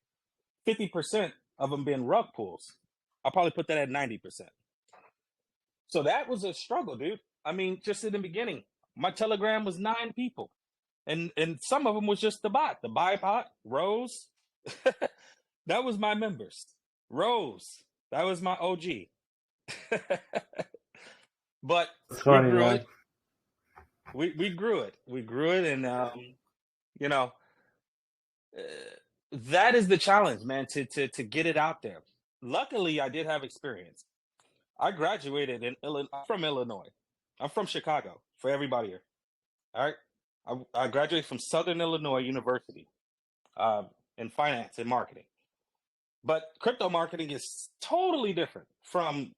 Speaker 2: 50% of them being rug pulls. I'll probably put that at 90%. So that was a struggle, dude. I mean, just in the beginning, my Telegram was 9 people. And some of them was just the bot, Rose. That was my members. Rose, that was my OG. But
Speaker 1: It's
Speaker 2: we
Speaker 1: funny,
Speaker 2: grew
Speaker 1: man.
Speaker 2: it. we grew it. We grew it, and you know, that is the challenge, man. To get it out there. Luckily, I did have experience. I graduated in Illinois. I'm from Illinois. I'm from Chicago. For everybody here, all right. I graduated from Southern Illinois University in finance and marketing. But crypto marketing is totally different from,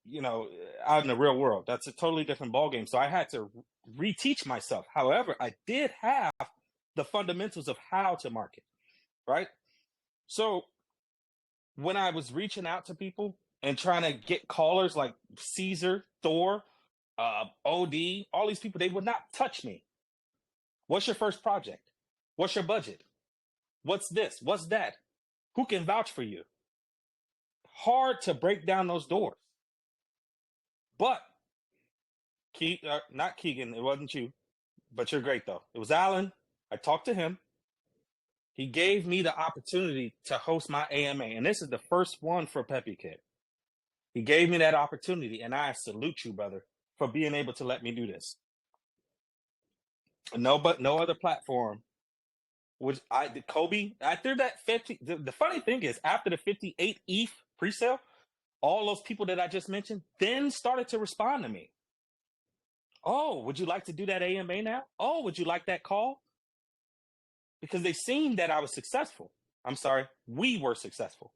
Speaker 2: out in the real world. That's a totally different ballgame. So I had to reteach myself. However, I did have the fundamentals of how to market, right? So when I was reaching out to people and trying to get callers like Caesar, Thor, OD, all these people, they would not touch me. What's your first project? What's your budget? What's this? What's that? Who can vouch for you? Hard to break down those doors. But not Keegan, it wasn't you, but you're great though. It was Alan. I talked to him. He gave me the opportunity to host my AMA, and this is the first one for Pepe Kid. He gave me that opportunity, and I salute you, brother, for being able to let me do this. No other platform. Kobe, after that 50, the funny thing is, after the 58 ETH pre-sale, all those people that I just mentioned then started to respond to me. Oh, would you like to do that AMA now? Oh, would you like that call? Because they seen that I was successful. I'm sorry, we were successful.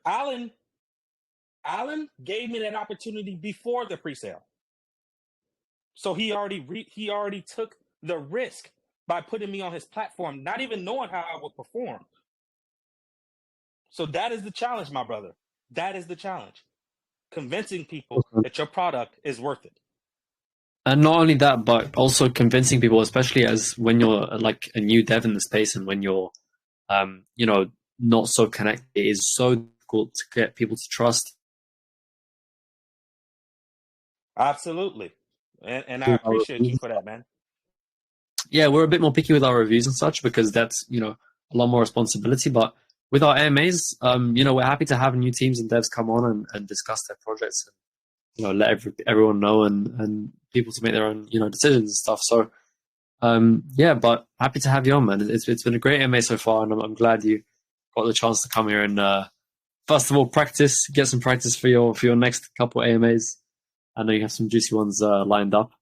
Speaker 2: Alan gave me that opportunity before the pre-sale. So he already took the risk by putting me on his platform, not even knowing how I would perform. So that is the challenge, my brother. That is the challenge. Convincing people that your product is worth it.
Speaker 3: And not only that, but also convincing people, especially as when you're like a new dev in the space and when you're, not so connected, it is so difficult to get people to trust.
Speaker 2: Absolutely. And I appreciate you for that, man.
Speaker 3: Yeah, we're a bit more picky with our reviews and such because that's, a lot more responsibility. But with our AMAs, we're happy to have new teams and devs come on and discuss their projects and, let everyone know and people to make their own, decisions and stuff. So, but happy to have you on, man. It's been a great AMA so far, and I'm glad you got the chance to come here and, first of all, get some practice for your next couple AMAs. I know you have some juicy ones lined up,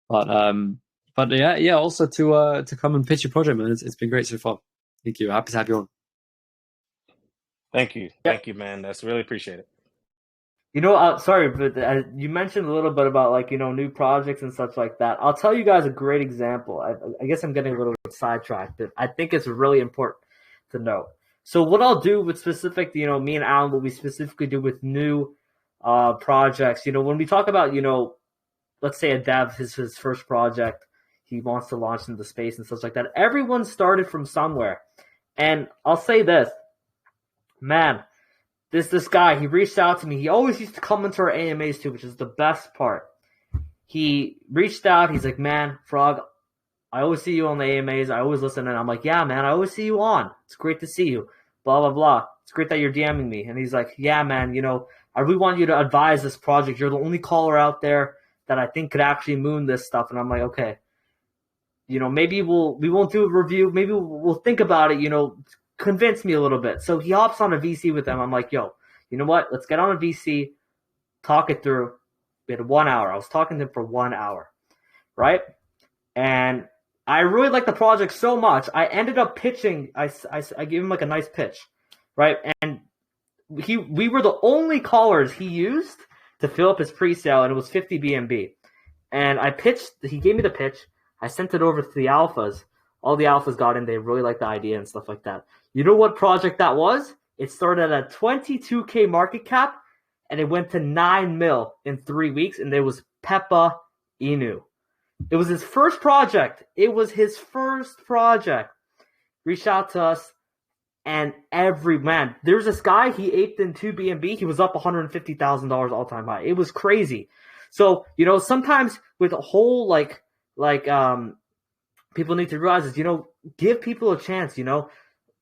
Speaker 3: but also to come and pitch your project, man. It's been great so far. Thank you. Happy to have you on.
Speaker 2: Thank you, man. That's really appreciate it.
Speaker 1: Sorry, but you mentioned a little bit about new projects and such like that. I'll tell you guys a great example. I guess I'm getting a little sidetracked, but I think it's really important to know. So what I'll do with specific, me and Alan, what we specifically do with new projects, when we talk about, let's say a dev, his first project, he wants to launch into space and stuff like that. Everyone started from somewhere. And I'll say this, man, this guy, he reached out to me. He always used to come into our AMAs too, which is the best part. He reached out. He's like, man, Frog, I always see you on the AMAs. I always listen. And I'm like, yeah, man, I always see you on. It's great to see you. Blah, blah, blah. It's great that you're DMing me. And he's like, yeah, man, I really want you to advise this project. You're the only caller out there that I think could actually moon this stuff. And I'm like, okay, maybe we won't do a review. Maybe we'll think about it, convince me a little bit. So he hops on a VC with them. I'm like, yo, you know what? Let's get on a VC, talk it through. We had 1 hour. I was talking to him for 1 hour, right? And I really liked the project so much. I ended up pitching. I gave him like a nice pitch, right? And we were the only callers he used to fill up his pre-sale, and it was 50 BNB. And I pitched. He gave me the pitch. I sent it over to the alphas. All the alphas got in. They really liked the idea and stuff like that. You know what project that was? It started at 22K market cap, and it went to 9 mil in 3 weeks, and there was Pepe Inu. It was his first project. Reached out to us, and there's this guy, he aped in 2 BNB. He was up $150,000 all-time high. It was crazy. So, sometimes with a whole, people need to realize is, give people a chance,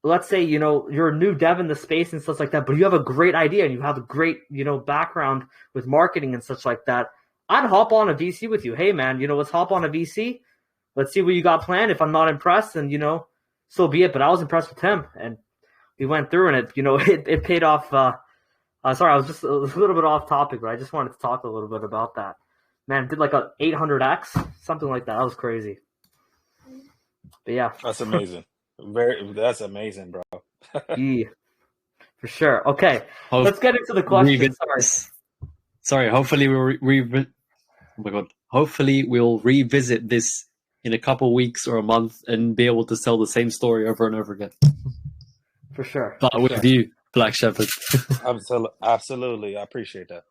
Speaker 1: Let's say, you're a new dev in the space and stuff like that, but you have a great idea and you have a great, background with marketing and such like that. I'd hop on a VC with you. Hey, man, let's hop on a VC. Let's see what you got planned. If I'm not impressed, then, so be it. But I was impressed with him, and we went through, and it paid off. Sorry, I was just a little bit off topic, but I just wanted to talk a little bit about that. Man, did like a 800x, something like that. That was crazy. But yeah,
Speaker 2: That's amazing. That's amazing, bro.
Speaker 1: yeah, for sure. Okay, let's get into the question.
Speaker 3: Sorry. Hopefully we'll revisit this in a couple weeks or a month and be able to tell the same story over and over again.
Speaker 1: For sure.
Speaker 3: But with you, Black Shepherd.
Speaker 2: Absolutely. I appreciate that.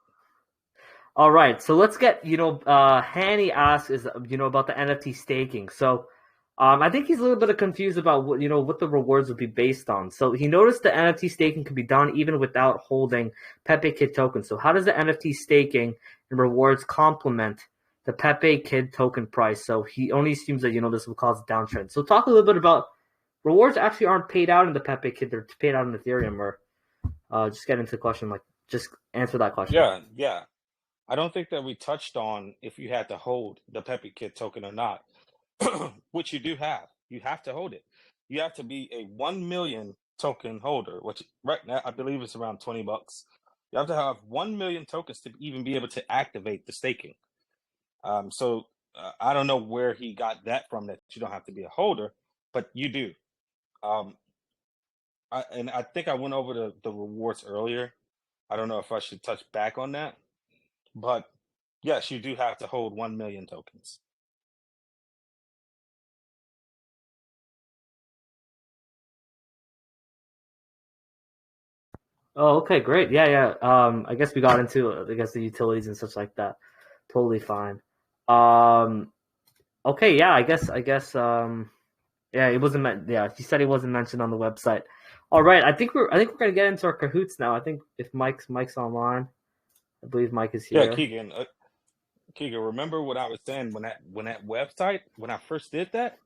Speaker 1: All right. So let's get, Hanny asks about the NFT staking. So I think he's a little bit confused about what the rewards would be based on. So he noticed the NFT staking can be done even without holding Pepe Kid tokens. So how does the NFT staking and rewards complement the Pepe Kid token price? So he only assumes that, this will cause a downtrend. So talk a little bit about rewards actually aren't paid out in the Pepe Kid. They're paid out in Ethereum, or just get into the question, just answer that question.
Speaker 2: Yeah. I don't think that we touched on if you had to hold the Pepe Kid token or not, which you do have. You have to hold it. You have to be a 1 million token holder, which right now I believe it's around $20. You have to have 1 million tokens to even be able to activate the staking. So I don't know where he got that from, that you don't have to be a holder, but you do. I think I went over the rewards earlier. I don't know if I should touch back on that, but yes, you do have to hold 1 million tokens.
Speaker 1: Oh, okay, great. Yeah. I guess we got into the utilities and such like that. Totally fine. Okay, yeah, I guess yeah, it wasn't meant. Yeah, he said he wasn't mentioned on the website. All right, I think we're gonna get into our cahoots now. I think if Mike's online, I believe Mike is here.
Speaker 2: Yeah, Keegan, remember what I was saying when that website, when I first did that,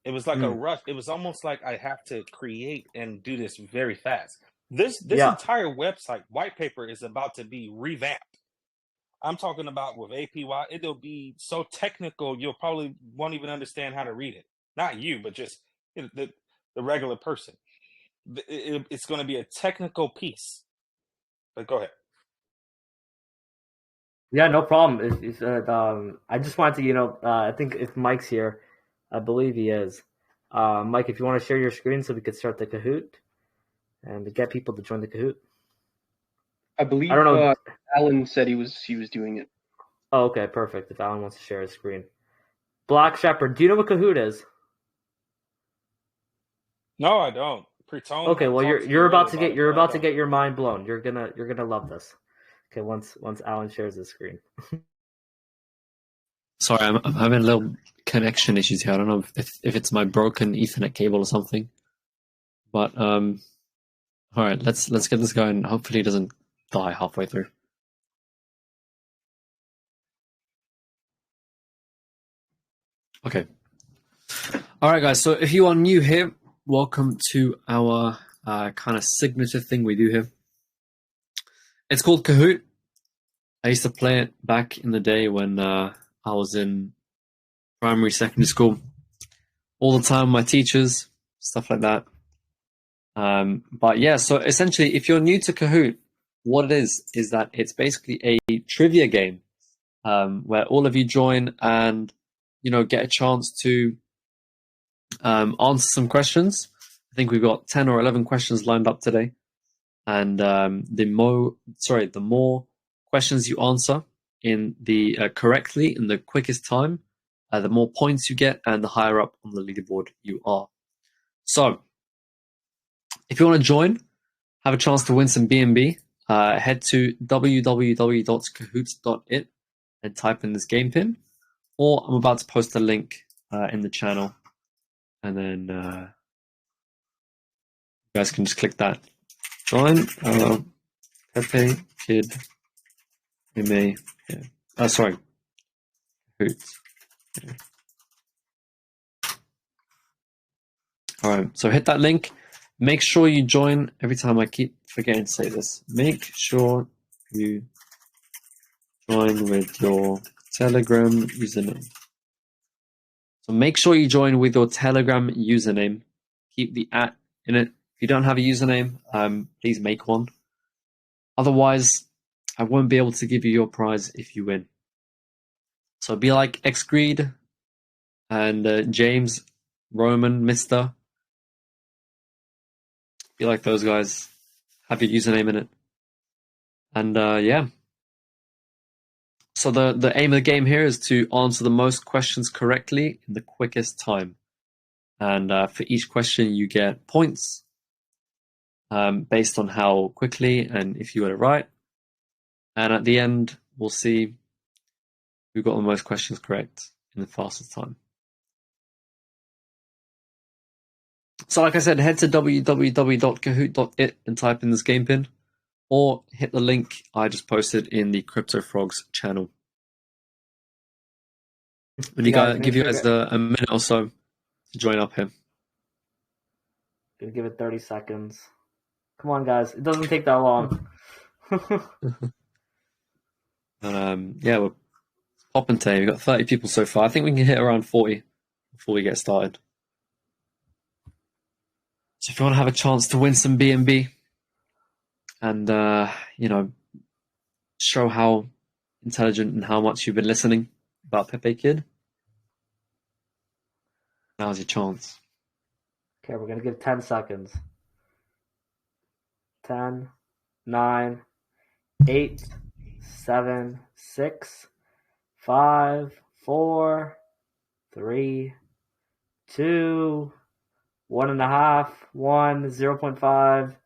Speaker 2: it was like a rush. It was almost like I have to create and do this very fast. This entire website white paper is about to be revamped. I'm talking about with APY. It'll be so technical you'll probably won't even understand how to read it. Not you, but just the regular person. It's going to be a technical piece. But go ahead.
Speaker 1: Yeah, no problem. I just wanted to, I think if Mike's here, I believe he is. Mike, if you want to share your screen so we could start the Kahoot and to get people to join the Kahoot.
Speaker 7: I believe Alan said he was doing it.
Speaker 1: Oh, okay, perfect. If Alan wants to share his screen. Black Shepherd, do you know what Kahoot is?
Speaker 2: No, I don't. Pre-tone.
Speaker 1: Okay, well you're about to get your mind blown. You're gonna love this. Okay, once Alan shares his screen.
Speaker 3: Sorry, I'm having a little connection issues here. I don't know if it's my broken Ethernet cable or something. But all right, let's get this going. Hopefully, it doesn't die halfway through. Okay. All right, guys. So if you are new here, welcome to our kind of signature thing we do here. It's called Kahoot. I used to play it back in the day when I was in primary, secondary school. All the time, my teachers, stuff like that. But yeah, so essentially, if you're new to Kahoot, what it is that it's basically a trivia game where all of you join and get a chance to answer some questions. I think we've got 10 or 11 questions lined up today, and the more questions you answer in the correctly in the quickest time, the more points you get, and the higher up on the leaderboard you are. So, if you want to join, have a chance to win some BNB, head to www.kahoots.it and type in this game pin, or I'm about to post a link in the channel, and then you guys can just click that. Join Pepe Kid MA. Sorry, Kahoots. Yeah. All right, so hit that link. Make sure you join. Every time I keep forgetting to say this. Make sure you join with your Telegram username. So make sure you join with your Telegram username. Keep the @ in it. If you don't have a username, please make one. Otherwise, I won't be able to give you your prize if you win. So be like XGreed and James, Roman, Mr. Be like those guys. Have your username in it. And yeah. So the aim of the game here is to answer the most questions correctly in the quickest time. And for each question, you get points based on how quickly and if you got it right. And at the end, we'll see who got the most questions correct in the fastest time. So like I said, head to www.kahoot.it and type in this game pin, or hit the link I just posted in the CryptoFrog's channel. And give you guys a minute or so to join up here.
Speaker 1: Gonna give it 30 seconds. Come on, guys. It doesn't take that long.
Speaker 3: Yeah, we're popping today. We've got 30 people so far. I think we can hit around 40 before we get started. So if you want to have a chance to win some BNB and, show how intelligent and how much you've been listening about Pepe Kid, now's your chance.
Speaker 1: Okay, we're going to give 10 seconds. 10, 9, 8, 7, 6, 5, 4, 3, 2, 1.5, 1, 0.5,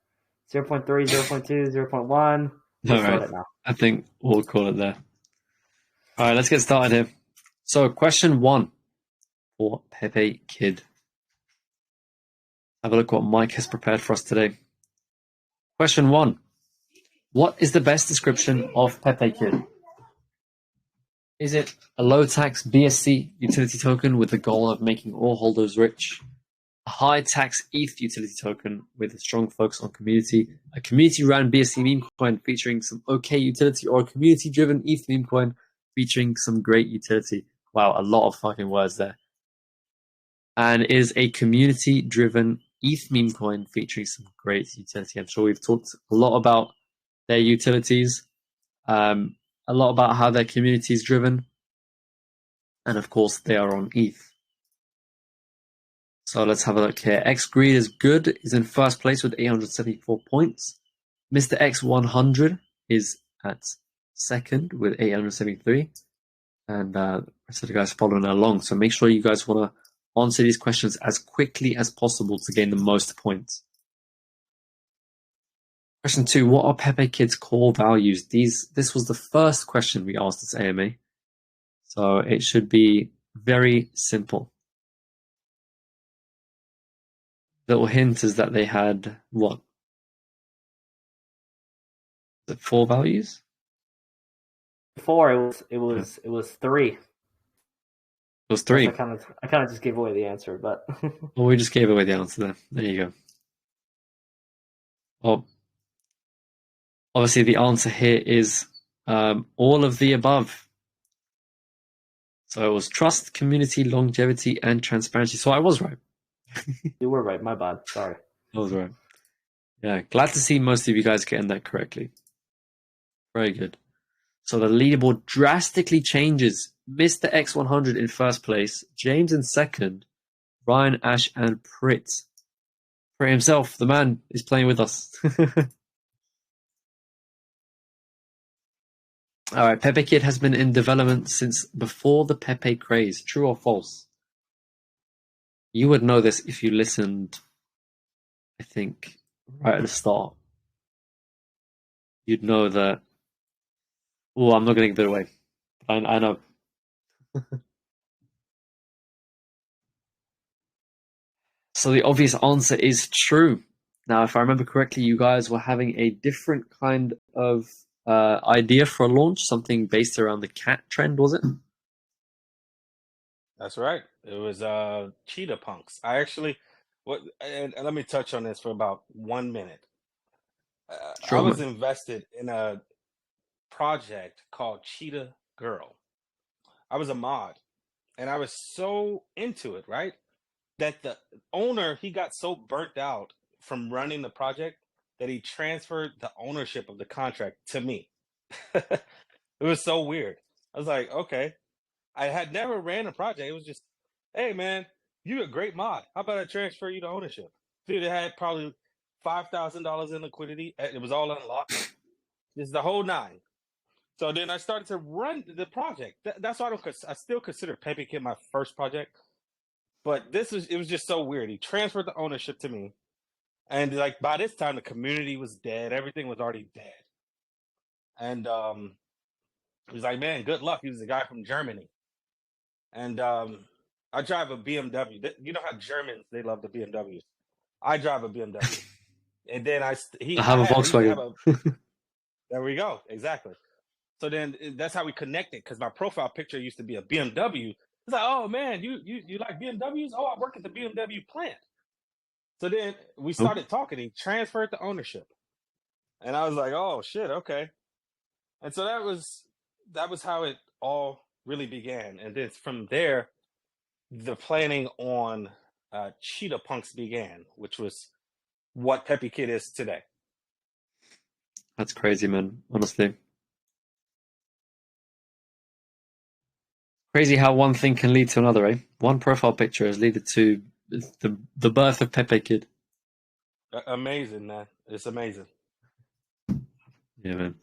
Speaker 1: 0.3, 0.2, 0.1.
Speaker 3: All right. I think we'll call it there. All right, let's get started here. So question 1 for Pepe Kid. Have a look what Mike has prepared for us today. Question 1. What is the best description of Pepe Kid? Is it a low-tax BSC utility token with the goal of making all holders rich? A high-tax ETH utility token with a strong focus on community? A community-run BSC meme coin featuring some okay utility? Or a community-driven ETH meme coin featuring some great utility? Wow, a lot of fucking words there. And is a community-driven ETH meme coin featuring some great utility? I'm sure we've talked a lot about their utilities, a lot about how their community is driven, and of course they are on ETH. So let's have a look here. XGreed is good, is in first place with 874 points. Mr. X100 is at second with 873. And the rest of the guys following along. So make sure you guys want to answer these questions as quickly as possible to gain the most points. Question 2, what are Pepe Kid's core values? This was the first question we asked this AMA. So it should be very simple. Little hint is that they had what? The 4 values?
Speaker 1: 4. It was 3.
Speaker 3: It was 3.
Speaker 1: I kind of just gave away the answer, but
Speaker 3: well, we just gave away the answer there. There you go. Well, obviously the answer here is all of the above. So it was trust, community, longevity, and transparency. So I was right.
Speaker 1: You were right. My bad. Sorry.
Speaker 3: I was right. Yeah, glad to see most of you guys getting that correctly. Very good. So the leaderboard drastically changes. Mr. X100 in first place, James in second, Ryan, Ash, and Prit. Prit himself, the man, is playing with us. All right, Pepe Kid has been in development since before the Pepe craze. True or false? You would know this if you listened, I think, right at the start. You'd know that. Oh, I'm not going to give it away. I know. So the obvious answer is true. Now, if I remember correctly, you guys were having a different kind of idea for a launch, something based around the cat trend, was it?
Speaker 2: That's right. It was cheetah punks. I actually, and let me touch on this for about 1 minute.
Speaker 3: Sure,
Speaker 2: I was invested in a project called Cheetah Girl. I was a mod, and I was so into it, right? That the owner, he got so burnt out from running the project that he transferred the ownership of the contract to me. It was so weird. I was like, okay. I had never ran a project. It was just, hey man, you're a great mod. How about I transfer you to ownership? Dude, it had probably $5,000 in liquidity. It was all unlocked. Just the whole nine. So then I started to run the project. That's why I still consider Pepe Kid my first project. But it was just so weird. He transferred the ownership to me. And like by this time the community was dead. Everything was already dead. And he was like, man, good luck. He was a guy from Germany. And I drive a BMW. You know how Germans, they love the BMWs. I drive a BMW. And then
Speaker 3: I have a Volkswagen.
Speaker 2: There we go. Exactly. So then that's how we connected, because my profile picture used to be a BMW. It's like, oh man, you like BMWs? Oh, I work at the BMW plant. So then we started talking. He transferred the ownership. And I was like, oh shit, okay. And so that was how it all really began. And then from there, the planning on Cheetah Punks began, which was what Pepe Kid is today.
Speaker 3: That's crazy, man. Honestly. Crazy how one thing can lead to another, eh? One profile picture has led to the birth of Pepe Kid.
Speaker 2: Amazing, man. It's amazing.
Speaker 3: Yeah, man.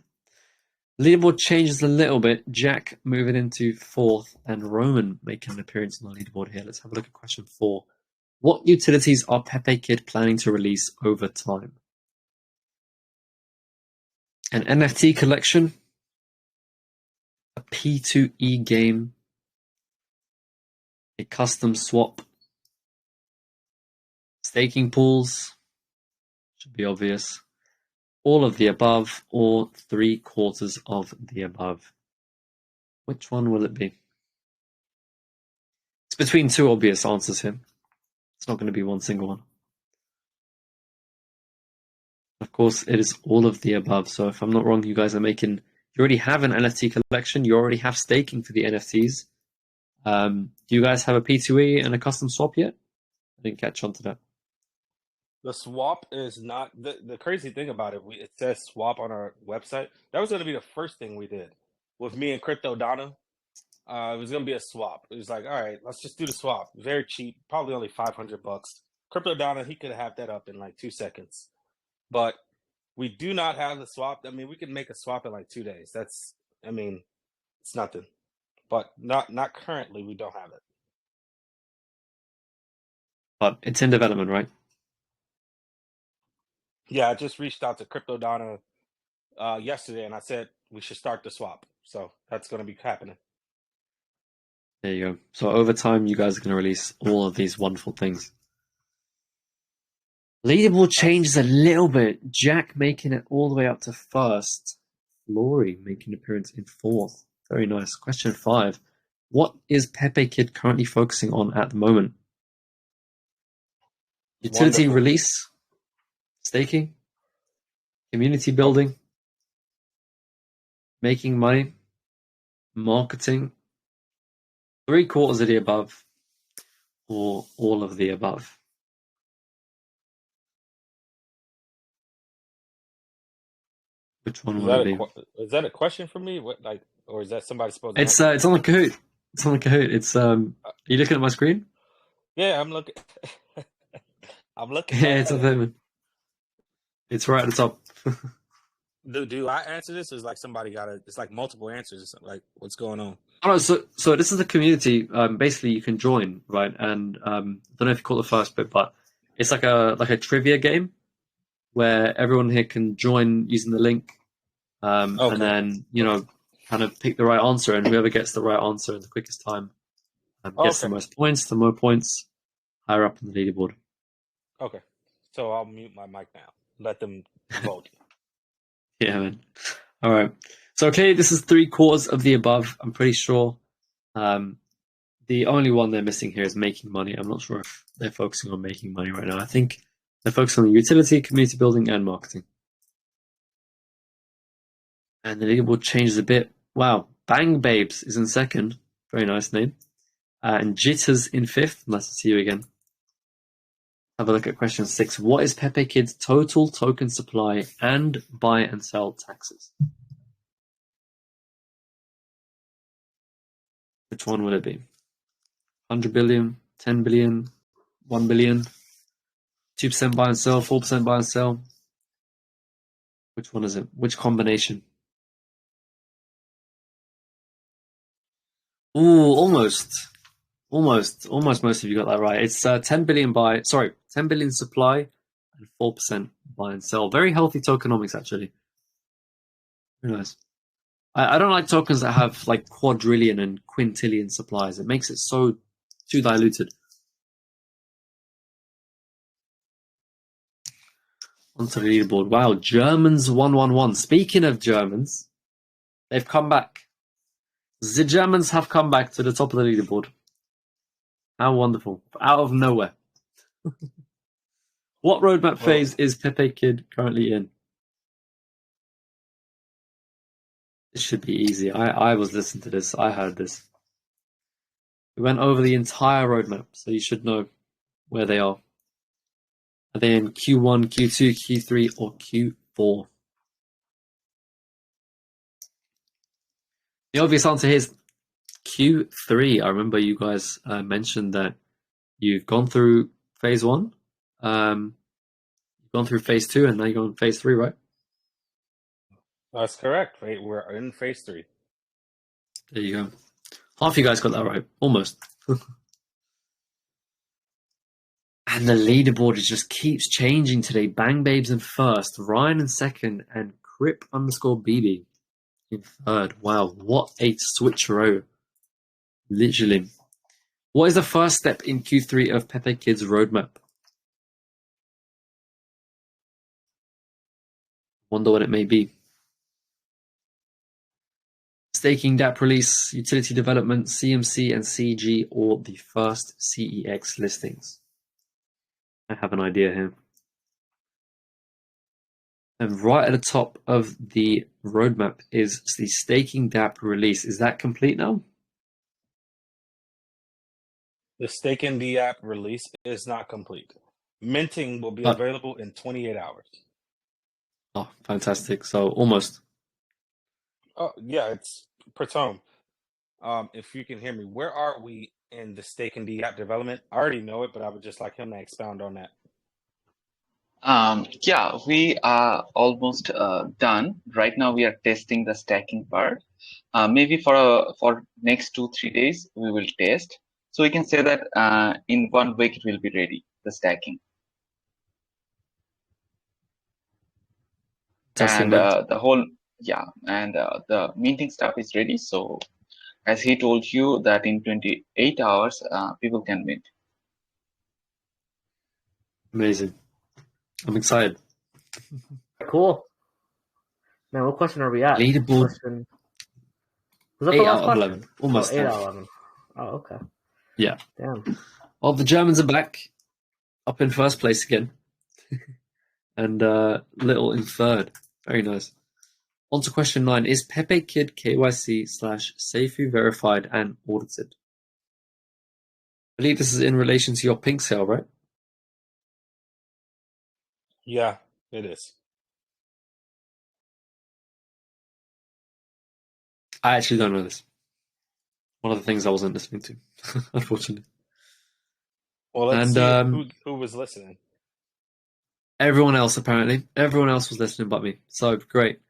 Speaker 3: Leaderboard changes a little bit. Jack moving into 4th and Roman making an appearance on the leaderboard here. Let's have a look at question 4. What utilities are Pepe Kid planning to release over time? An NFT collection, a P2E game, a custom swap, staking pools, should be obvious, all of the above, or 3/4 of the above. Which one will it be? It's between two obvious answers here. It's not going to be one single one. Of course, it is all of the above. So if I'm not wrong, you guys are you already have an NFT collection. You already have staking for the NFTs. Do you guys have a P2E and a custom swap yet? I didn't catch on to that.
Speaker 2: The swap is not the crazy thing about it. It says swap on our website. That was going to be the first thing we did with me and Crypto Donna. It was going to be a swap. It was like, all right, let's just do the swap. Very cheap, probably only $500. Crypto Donna, he could have that up in like 2 seconds. But we do not have the swap. I mean, we can make a swap in like 2 days. It's nothing. But not currently. We don't have it.
Speaker 3: But it's in development, right?
Speaker 2: Yeah, I just reached out to Crypto Donna yesterday, and I said we should start the swap. So that's going to be happening.
Speaker 3: There you go. So over time, you guys are going to release all of these wonderful things. Leaderboard changes a little bit. Jack making it all the way up to 1st. Flory making an appearance in 4th. Very nice. Question 5. What is Pepe Kid currently focusing on at the moment? Utility release, staking, community building, making money, marketing, 3/4 of the above, or all of the above. Which one will it be?
Speaker 2: Is that a question for me? Or is that somebody supposed to?
Speaker 3: It's on the Kahoot. It's on the Kahoot. It's are you looking at my screen?
Speaker 2: Yeah, I'm looking. I'm looking.
Speaker 3: Yeah, it's up there, man. It's right at the top.
Speaker 2: Do I answer this? Or is like somebody got it? It's like multiple answers. Like what's going on?
Speaker 3: Oh, so this is the community. Basically, you can join, right? And I don't know if you call it the first bit, but it's like a trivia game where everyone here can join using the link, and then kind of pick the right answer, and whoever gets the right answer in the quickest time gets the most points. The more points, higher up on the leaderboard.
Speaker 2: Okay, so I'll mute my mic now. Let them vote.
Speaker 3: Yeah, man. All right. So, okay, this is 3/4 of the above. I'm pretty sure. The only one they're missing here is making money. I'm not sure if they're focusing on making money right now. I think they're focusing on utility, community building, and marketing. And the leaderboard changes a bit. Wow. Bang Babes is in 2nd. Very nice name. And Jitters in 5th. Nice to see you again. Have a look at question 6. What is Pepe Kid's total token supply and buy and sell taxes? Which one would it be? 100 billion, 10 billion, 1 billion, 2% buy and sell, 4% buy and sell? Which one is it? Which combination? Ooh, almost most of you got that right. It's 10 billion supply and 4% buy and sell. Very healthy tokenomics, actually. Very nice. I don't like tokens that have like quadrillion and quintillion supplies. It makes it so too diluted. Onto the leaderboard. Wow, Germans 111. Speaking of Germans, they've come back. The Germans have come back to the top of the leaderboard. How wonderful. Out of nowhere. What roadmap phase is Pepe Kid currently in? This should be easy. I was listening to this. I heard this. We went over the entire roadmap, so you should know where they are. Are they in Q1, Q2, Q3, or Q4? The obvious answer here is Q3. I remember you guys mentioned that you've gone through phase 1, you've gone through phase 2, and now you're going phase 3, right?
Speaker 2: That's correct. Right, we're in phase 3.
Speaker 3: There you go. Half you guys got that right, almost. And the leaderboard just keeps changing today. Bang Babes in 1st, Ryan in 2nd, and Crip_BB in 3rd. Wow, what a switcheroo. Literally. What is the first step in Q3 of Pepe Kid's roadmap? Wonder what it may be. Staking DApp release, utility development, CMC and CG, or the first CEX listings? I have an idea here. And right at the top of the roadmap is the staking DApp release. Is that complete now?
Speaker 2: The staking DApp release is not complete. Minting will be available in 28 hours.
Speaker 3: Oh, fantastic. So almost.
Speaker 2: Oh, yeah, it's Pratom. If you can hear me, where are we in the staking DApp development? I already know it, but I would just like him to expound on that.
Speaker 4: Yeah, we are almost done. Right now, we are testing the stacking part. Maybe for next 2-3 days, we will test. So we can say that in 1 week it will be ready, the stacking. And the minting stuff is ready. So as he told you that in 28 hours, people can mint.
Speaker 3: Amazing. I'm excited.
Speaker 1: Cool. Now, what question are we at?
Speaker 3: Leaderboard.
Speaker 1: Was that
Speaker 3: 8
Speaker 1: the last
Speaker 3: out of
Speaker 1: question?
Speaker 3: 11. Almost
Speaker 1: 8 out of 11. Oh, okay.
Speaker 3: Yeah.
Speaker 1: Damn.
Speaker 3: Well, the Germans are back, up in 1st place again. And Little in 3rd. Very nice. On to question 9. Is Pepe Kid KYC/Seifu verified and audited? I believe this is in relation to your pink sale, right?
Speaker 2: Yeah, it is.
Speaker 3: I actually don't know this. One of the things I wasn't listening to, unfortunately.
Speaker 2: Well, let's see who was listening.
Speaker 3: Everyone else, apparently. Everyone else was listening but me. So, great.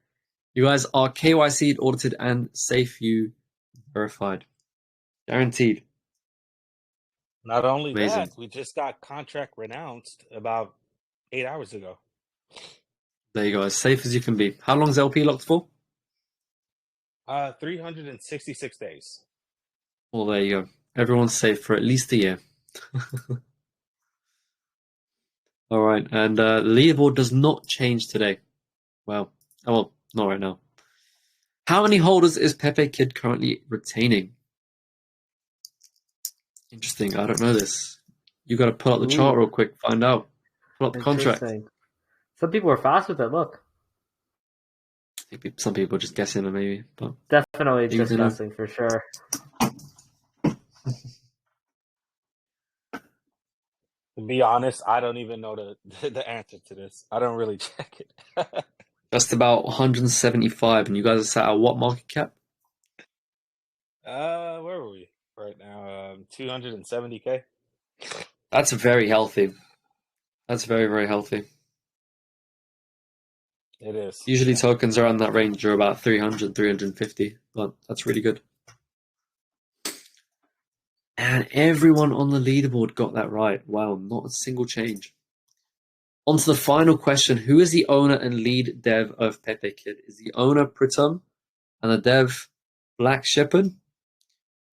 Speaker 3: You guys are KYC'd, audited, and Seifu verified. Guaranteed.
Speaker 2: Not only
Speaker 3: Amazing.
Speaker 2: that, we just got contract renounced about 8 hours ago.
Speaker 3: There you go. As safe as you can be. How long is LP locked for?
Speaker 2: 366 days.
Speaker 3: Well, there you go. Everyone's safe for at least a year. All right. And the leaderboard does not change today. Well, not right now. How many holders is Pepe Kid currently retaining? Interesting. I don't know this. You got to pull up the chart real quick. Find out. Pull up the contract.
Speaker 1: Some people are fast with it. Look.
Speaker 3: Some people are just guessing, maybe. But
Speaker 1: definitely just guessing for sure.
Speaker 2: To be honest, I don't even know the answer to this. I don't really check it.
Speaker 3: Just about 175, and you guys are sat at what market cap?
Speaker 2: Where were we right now? 270K.
Speaker 3: That's very healthy. That's very, very healthy.
Speaker 2: It is.
Speaker 3: Usually tokens around that range are about 300, 350, but that's really good. And everyone on the leaderboard got that right. Wow, not a single change. On to the final question. Who is the owner and lead dev of Pepe Kid? Is the owner Pritam and the dev Black Shepherd?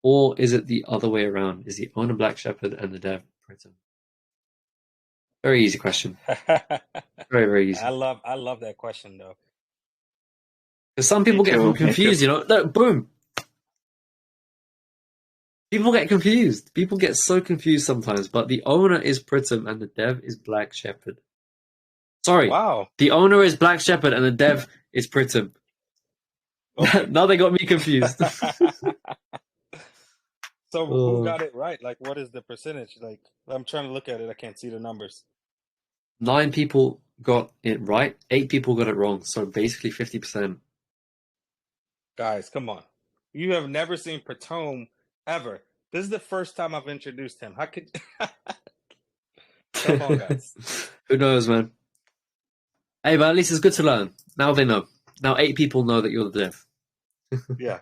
Speaker 3: Or is it the other way around? Is the owner Black Shepherd and the dev Pritam? Very easy question. Very, very easy.
Speaker 2: I love that question though.
Speaker 3: Because some people get confused, you know. No, boom. People get confused. People get so confused sometimes. But the owner is Pritam and the dev is Black Shepherd. Sorry.
Speaker 2: Wow.
Speaker 3: The owner is Black Shepherd and the dev is Pritam. Okay. Now they got me confused.
Speaker 2: So who got it right? Like, what is the percentage? Like, I'm trying to look at it. I can't see the numbers.
Speaker 3: 9 people got it right. 8 people got it wrong. So basically 50%.
Speaker 2: Guys, come on. You have never seen Pritam ever. This is the first time I've introduced him. How could... Come on, guys.
Speaker 3: Who knows, man? Hey, but at least it's good to learn. Now they know. Now 8 people know that you're the dev.
Speaker 2: Yeah.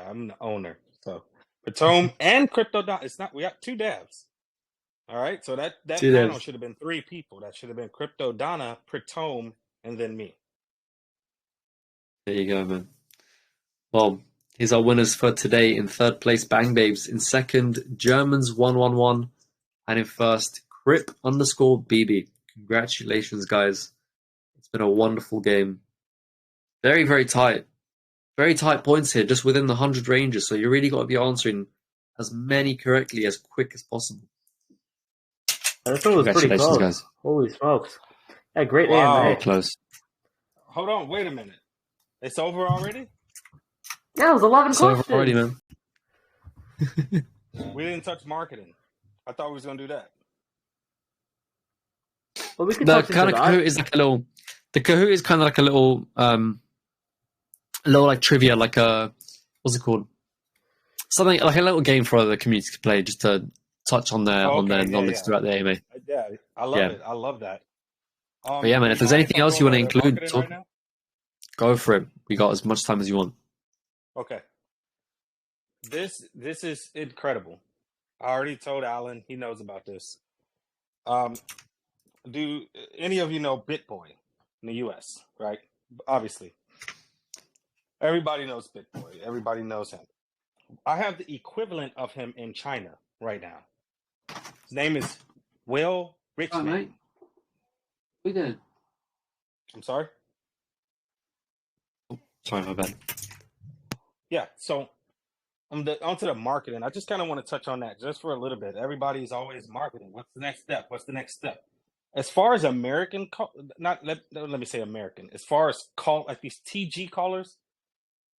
Speaker 2: I'm the owner. So Pritam and CryptoDana. It's not. We got 2 devs. All right. So that panel should have been 3 people. That should have been CryptoDana, Pritam, and then me.
Speaker 3: There you go, man. Well, here's our winners for today. In 3rd place, Bang Babes. In 2nd, Germans 111, and in 1st, Crip_BB. Congratulations, guys. It's been a wonderful game. Very, very tight. Very tight points here, just within the 100 ranges. So you really got to be answering as many correctly as quick as possible.
Speaker 1: This one was pretty close. Guys. Holy smokes. Yeah, great AMA.
Speaker 3: Very close.
Speaker 2: Hold on, wait a minute. It's over already?
Speaker 1: Yeah, it was 11 questions.
Speaker 3: It's over already, man.
Speaker 2: We didn't touch marketing. I thought we was going to do that.
Speaker 1: Well, we could
Speaker 3: the kind of Kahoot is like a little... The Kahoot is kind of like a little like trivia, like a... What's it called? Something like a little game for the community to play, just to touch on their knowledge throughout the AMA.
Speaker 2: Yeah, I love it. I love that.
Speaker 3: But yeah, man, if there's anything else you want to include, go for it. We got as much time as you want.
Speaker 2: Okay. This is incredible. I already told Alan. He knows about this. Do any of you know BitBoy in the U.S., right? Obviously. Everybody knows BitBoy. Everybody knows him. I have the equivalent of him in China right now. His name is Will Richman.
Speaker 3: Mate. We did.
Speaker 2: I'm sorry?
Speaker 3: Oh, sorry, my bad.
Speaker 2: Yeah, so onto the marketing. I just kind of want to touch on that just for a little bit. Everybody's always marketing. What's the next step? What's the next step? As far as American, let me say American. As far as like these TG callers,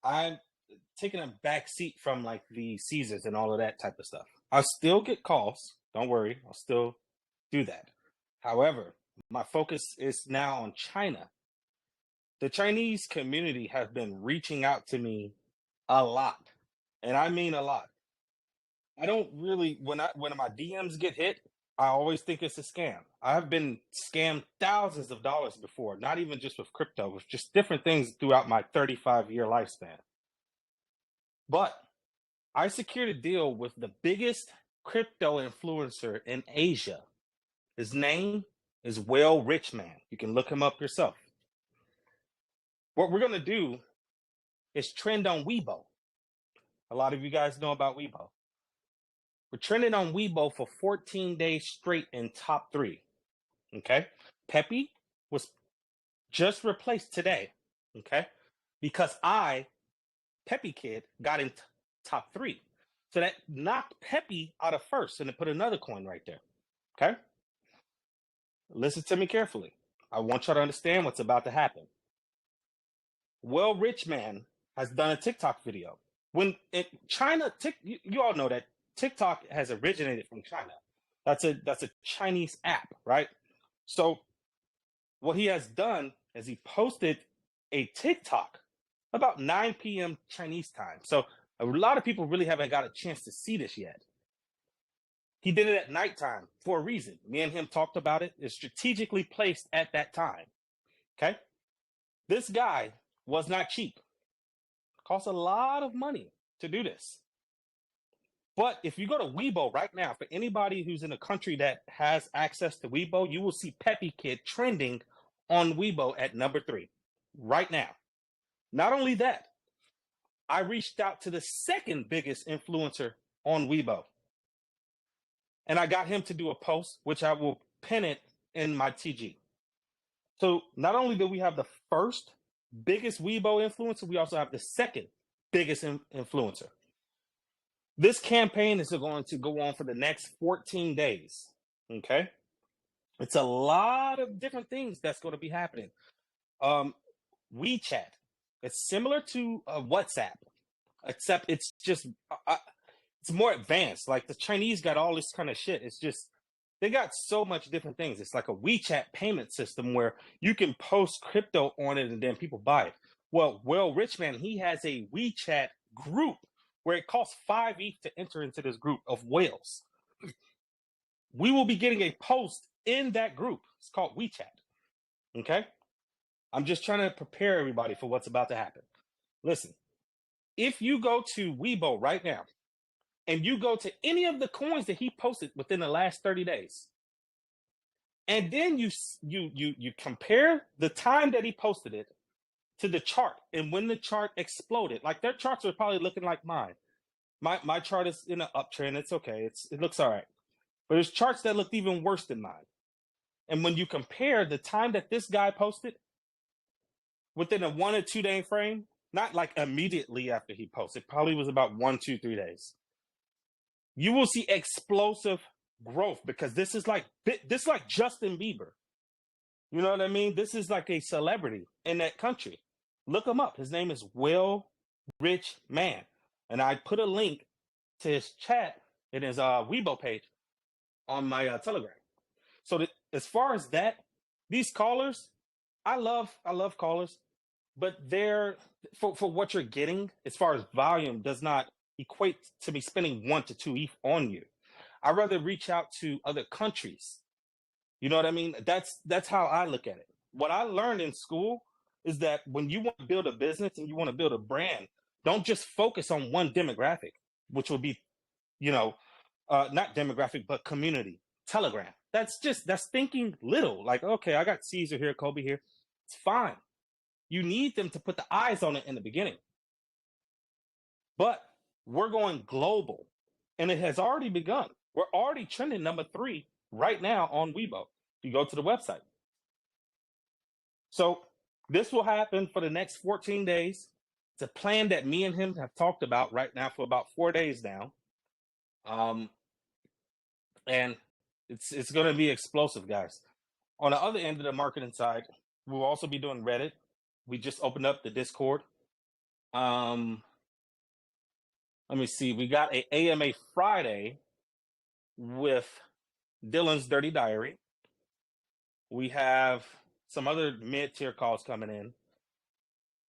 Speaker 2: I'm taking a back seat from like the Caesars and all of that type of stuff. I'll still get calls. Don't worry. I'll still do that. However, my focus is now on China. The Chinese community has been reaching out to me a lot. And I mean a lot. I don't really, when my DMs get hit, I always think it's a scam. I've been scammed thousands of dollars before, not even just with crypto, with just different things throughout my 35-year lifespan. But I secured a deal with the biggest crypto influencer in Asia. His name is Will Richman. You can look him up yourself. What we're going to do is trend on Weibo. A lot of you guys know about Weibo. We're trending on Weibo for 14 days straight in top 3. Okay? Pepe was just replaced today. Okay? Because Pepe Kid, got in top 3. So that knocked Pepe out of first, and it put another coin right there. Okay? Listen to me carefully. I want y'all to understand what's about to happen. Will Richman has done a TikTok video. When China, you all know that TikTok has originated from China. That's a Chinese app, right? So what he has done is he posted a TikTok about 9 p.m. Chinese time. So a lot of people really haven't got a chance to see this yet. He did it at nighttime for a reason. Me and him talked about it. It's strategically placed at that time. Okay? This guy was not cheap. Costs a lot of money to do this. But if you go to Weibo right now, for anybody who's in a country that has access to Weibo, you will see Pepe Kid trending on Weibo at number 3 right now. Not only that, I reached out to the second biggest influencer on Weibo, and I got him to do a post, which I will pin it in my TG. So not only do we have the first biggest Weibo influencer, we also have the second biggest influencer. This campaign is going to go on for the next 14 days, okay? It's a lot of different things that's going to be happening. WeChat, it's similar to WhatsApp, except it's just, it's more advanced. Like the Chinese got all this kind of shit. It's just, they got so much different things. It's like a WeChat payment system where you can post crypto on it and then people buy it. Well, Richman, he has a WeChat group where it costs 5 ETH to enter into this group of whales. We will be getting a post in that group. It's called WeChat. Okay? I'm just trying to prepare everybody for what's about to happen. Listen, if you go to Weibo right now and you go to any of the coins that he posted within the last 30 days, and then you compare the time that he posted it to the chart, and when the chart exploded, like their charts are probably looking like mine. My chart is in an uptrend. It's okay. It looks all right. But there's charts that looked even worse than mine. And when you compare the time that this guy posted within a 1 or 2 day frame, not like immediately after he posted, probably was about 1, 2, 3 days, you will see explosive growth, because this is like Justin Bieber. You know what I mean? This is like a celebrity in that country. Look him up. His name is Will Rich Man. And I put a link to his chat in his Weibo page on my Telegram. So as far as that, these callers, I love callers, but they're for what you're getting as far as volume does not equate to me spending 1 to 2 ETH on you. I'd rather reach out to other countries. You know what I mean? That's how I look at it. What I learned in school is that when you want to build a business and you want to build a brand, don't just focus on one demographic, which will be, not demographic, but community. Telegram. That's thinking little. Like, okay, I got Caesar here, Kobe here. It's fine. You need them to put the eyes on it in the beginning. But we're going global, and it has already begun. We're already trending number 3 right now on Weibo. You go to the website. So this will happen for the next 14 days. It's a plan that me and him have talked about right now for about 4 days now. And it's going to be explosive, guys. On the other end of the marketing side, we'll also be doing Reddit. We just opened up the Discord. Let me see. We got a AMA Friday with Dylan's Dirty Diary. We have some other mid-tier calls coming in.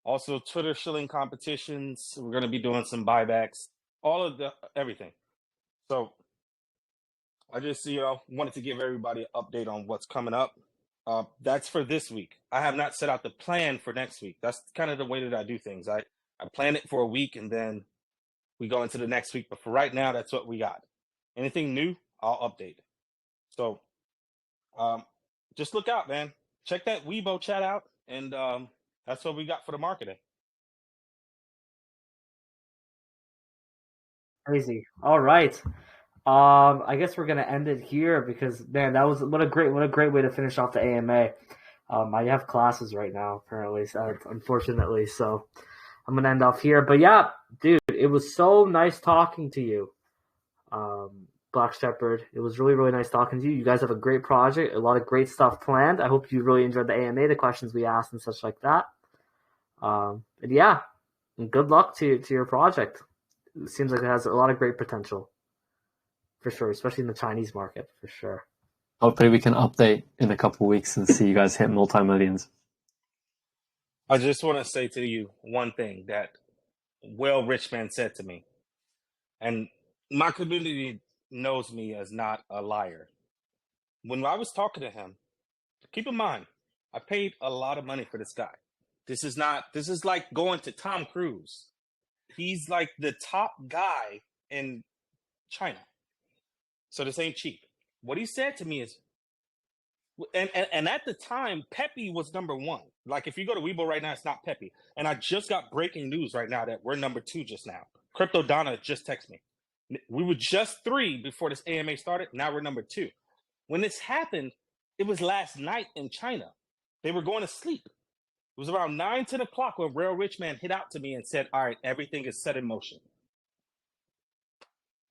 Speaker 2: Also, Twitter shilling competitions. We're going to be doing some buybacks. All of everything. So I just, wanted to give everybody an update on what's coming up. That's for this week. I have not set out the plan for next week. That's kind of the way that I do things. I plan it for a week and then we go into the next week. But for right now, that's what we got. Anything new, I'll update. So just look out, man. Check that Weibo chat out. And that's what we got for the marketing.
Speaker 1: Crazy. All right. I guess we're gonna end it here because, man, that was what a great way to finish off the AMA. I have classes right now, apparently, so unfortunately, so I'm gonna end off here. But yeah, dude, it was so nice talking to you, Black Shepherd. It was really, really nice talking to you. You guys have a great project, a lot of great stuff planned. I hope you really enjoyed the AMA, the questions we asked and such like that. And yeah, and good luck to your project. It seems like it has a lot of great potential. for sure, especially in the Chinese market, for sure.
Speaker 3: Hopefully we can update in a couple of weeks and see you guys hit multi-millions.
Speaker 2: I just want to say to you one thing that Richman said to me, and my community knows me as not a liar. When I was talking to him, keep in mind, I paid a lot of money for this guy. This is like going to Tom Cruise. He's like the top guy in China. So this ain't cheap. What he said to me is, and at the time, Pepe was number one. Like if you go to Weibo right now, it's not Pepe. And I just got breaking news right now that we're number 2 just now. Crypto Donna just texted me. We were just 3 before this AMA started. Now we're number 2. When this happened, it was last night in China. They were going to sleep. It was around 9, 10 o'clock when Real Rich Man hit out to me and said, all right, everything is set in motion.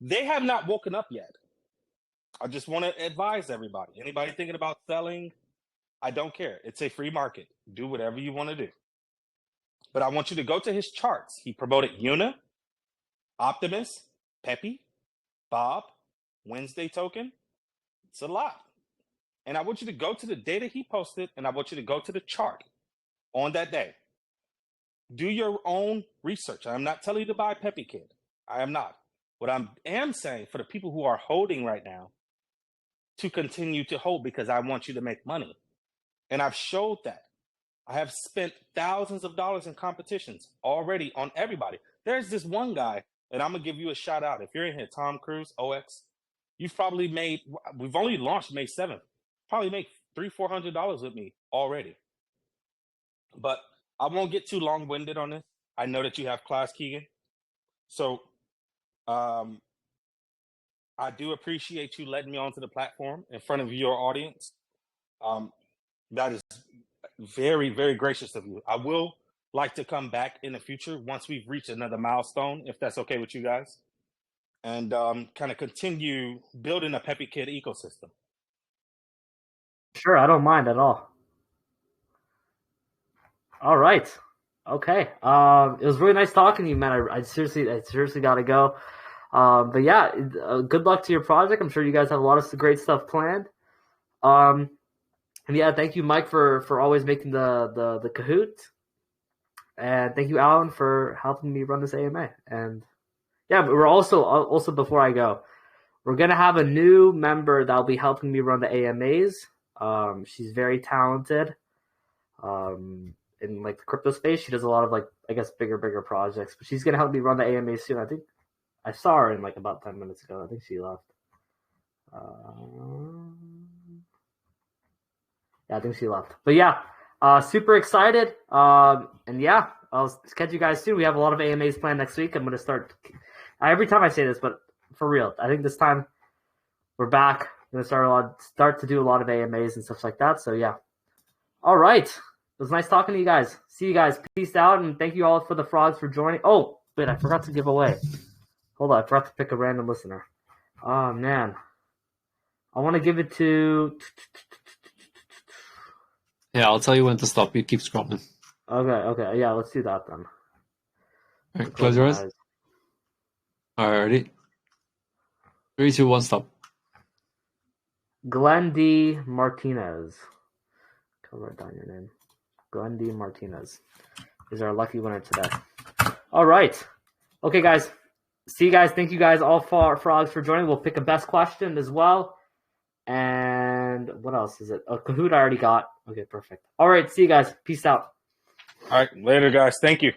Speaker 2: They have not woken up yet. I just want to advise everybody. Anybody thinking about selling, I don't care. It's a free market. Do whatever you want to do. But I want you to go to his charts. He promoted Una, Optimus, Pepe, Bob, Wednesday token. It's a lot. And I want you to go to the data he posted, and I want you to go to the chart on that day. Do your own research. I'm not telling you to buy Pepe Kid. I am not. What I am saying for the people who are holding right now, to continue to hold, because I want you to make money. And I've showed that. I have spent thousands of dollars in competitions already on everybody. There's this one guy, and I'm going to give you a shout out. If you're in here, Tom Cruise, OX, you've probably made, we've only launched May 7th, probably make $300-400 with me already. But I won't get too long-winded on this. I know that you have class, Keegan. So I do appreciate you letting me onto the platform in front of your audience. That is very, very gracious of you. I will like to come back in the future once we've reached another milestone, if that's okay with you guys, and kind of continue building a Pepe Kid ecosystem.
Speaker 1: Sure, I don't mind at all. All right. Okay. It was really nice talking to you, man. I seriously got to go. But yeah, good luck to your project. I'm sure you guys have a lot of great stuff planned. And yeah, thank you, Mike, for always making the Kahoot. And thank you, Alan, for helping me run this AMA. And yeah, but we're also before I go, we're gonna have a new member that'll be helping me run the AMAs. She's very talented. In like the crypto space, she does a lot of like, I guess, bigger projects. But she's gonna help me run the AMA soon. I think I saw her in like about 10 minutes ago. I think she left. Yeah, I think she left. But yeah, super excited. And yeah, I'll catch you guys soon. We have a lot of AMAs planned next week. I'm gonna start. Every time I say this, but for real, I think this time we're back. We're gonna start to do a lot of AMAs and stuff like that. So yeah. All right. It was nice talking to you guys. See you guys. Peace out, and thank you all for the frogs for joining. Oh, wait, I forgot to give away. Hold on, I forgot to pick a random listener. Oh, man. I want to give it to...
Speaker 3: Yeah, I'll tell you when to stop. You keep scrolling.
Speaker 1: Okay. Yeah, let's do that then.
Speaker 3: All right, close your eyes. All right, ready? 3, 2, 1, stop.
Speaker 1: Glenn D. Martinez. I'll write down your name. Glenn D. Martinez is our lucky winner today. All right. Okay, guys. See you guys. Thank you guys all for frogs for joining. We'll pick a best question as well. And what else is it? Oh, Kahoot I already got. Okay, perfect. All right. See you guys. Peace out.
Speaker 2: All right. Later, guys. Thank you.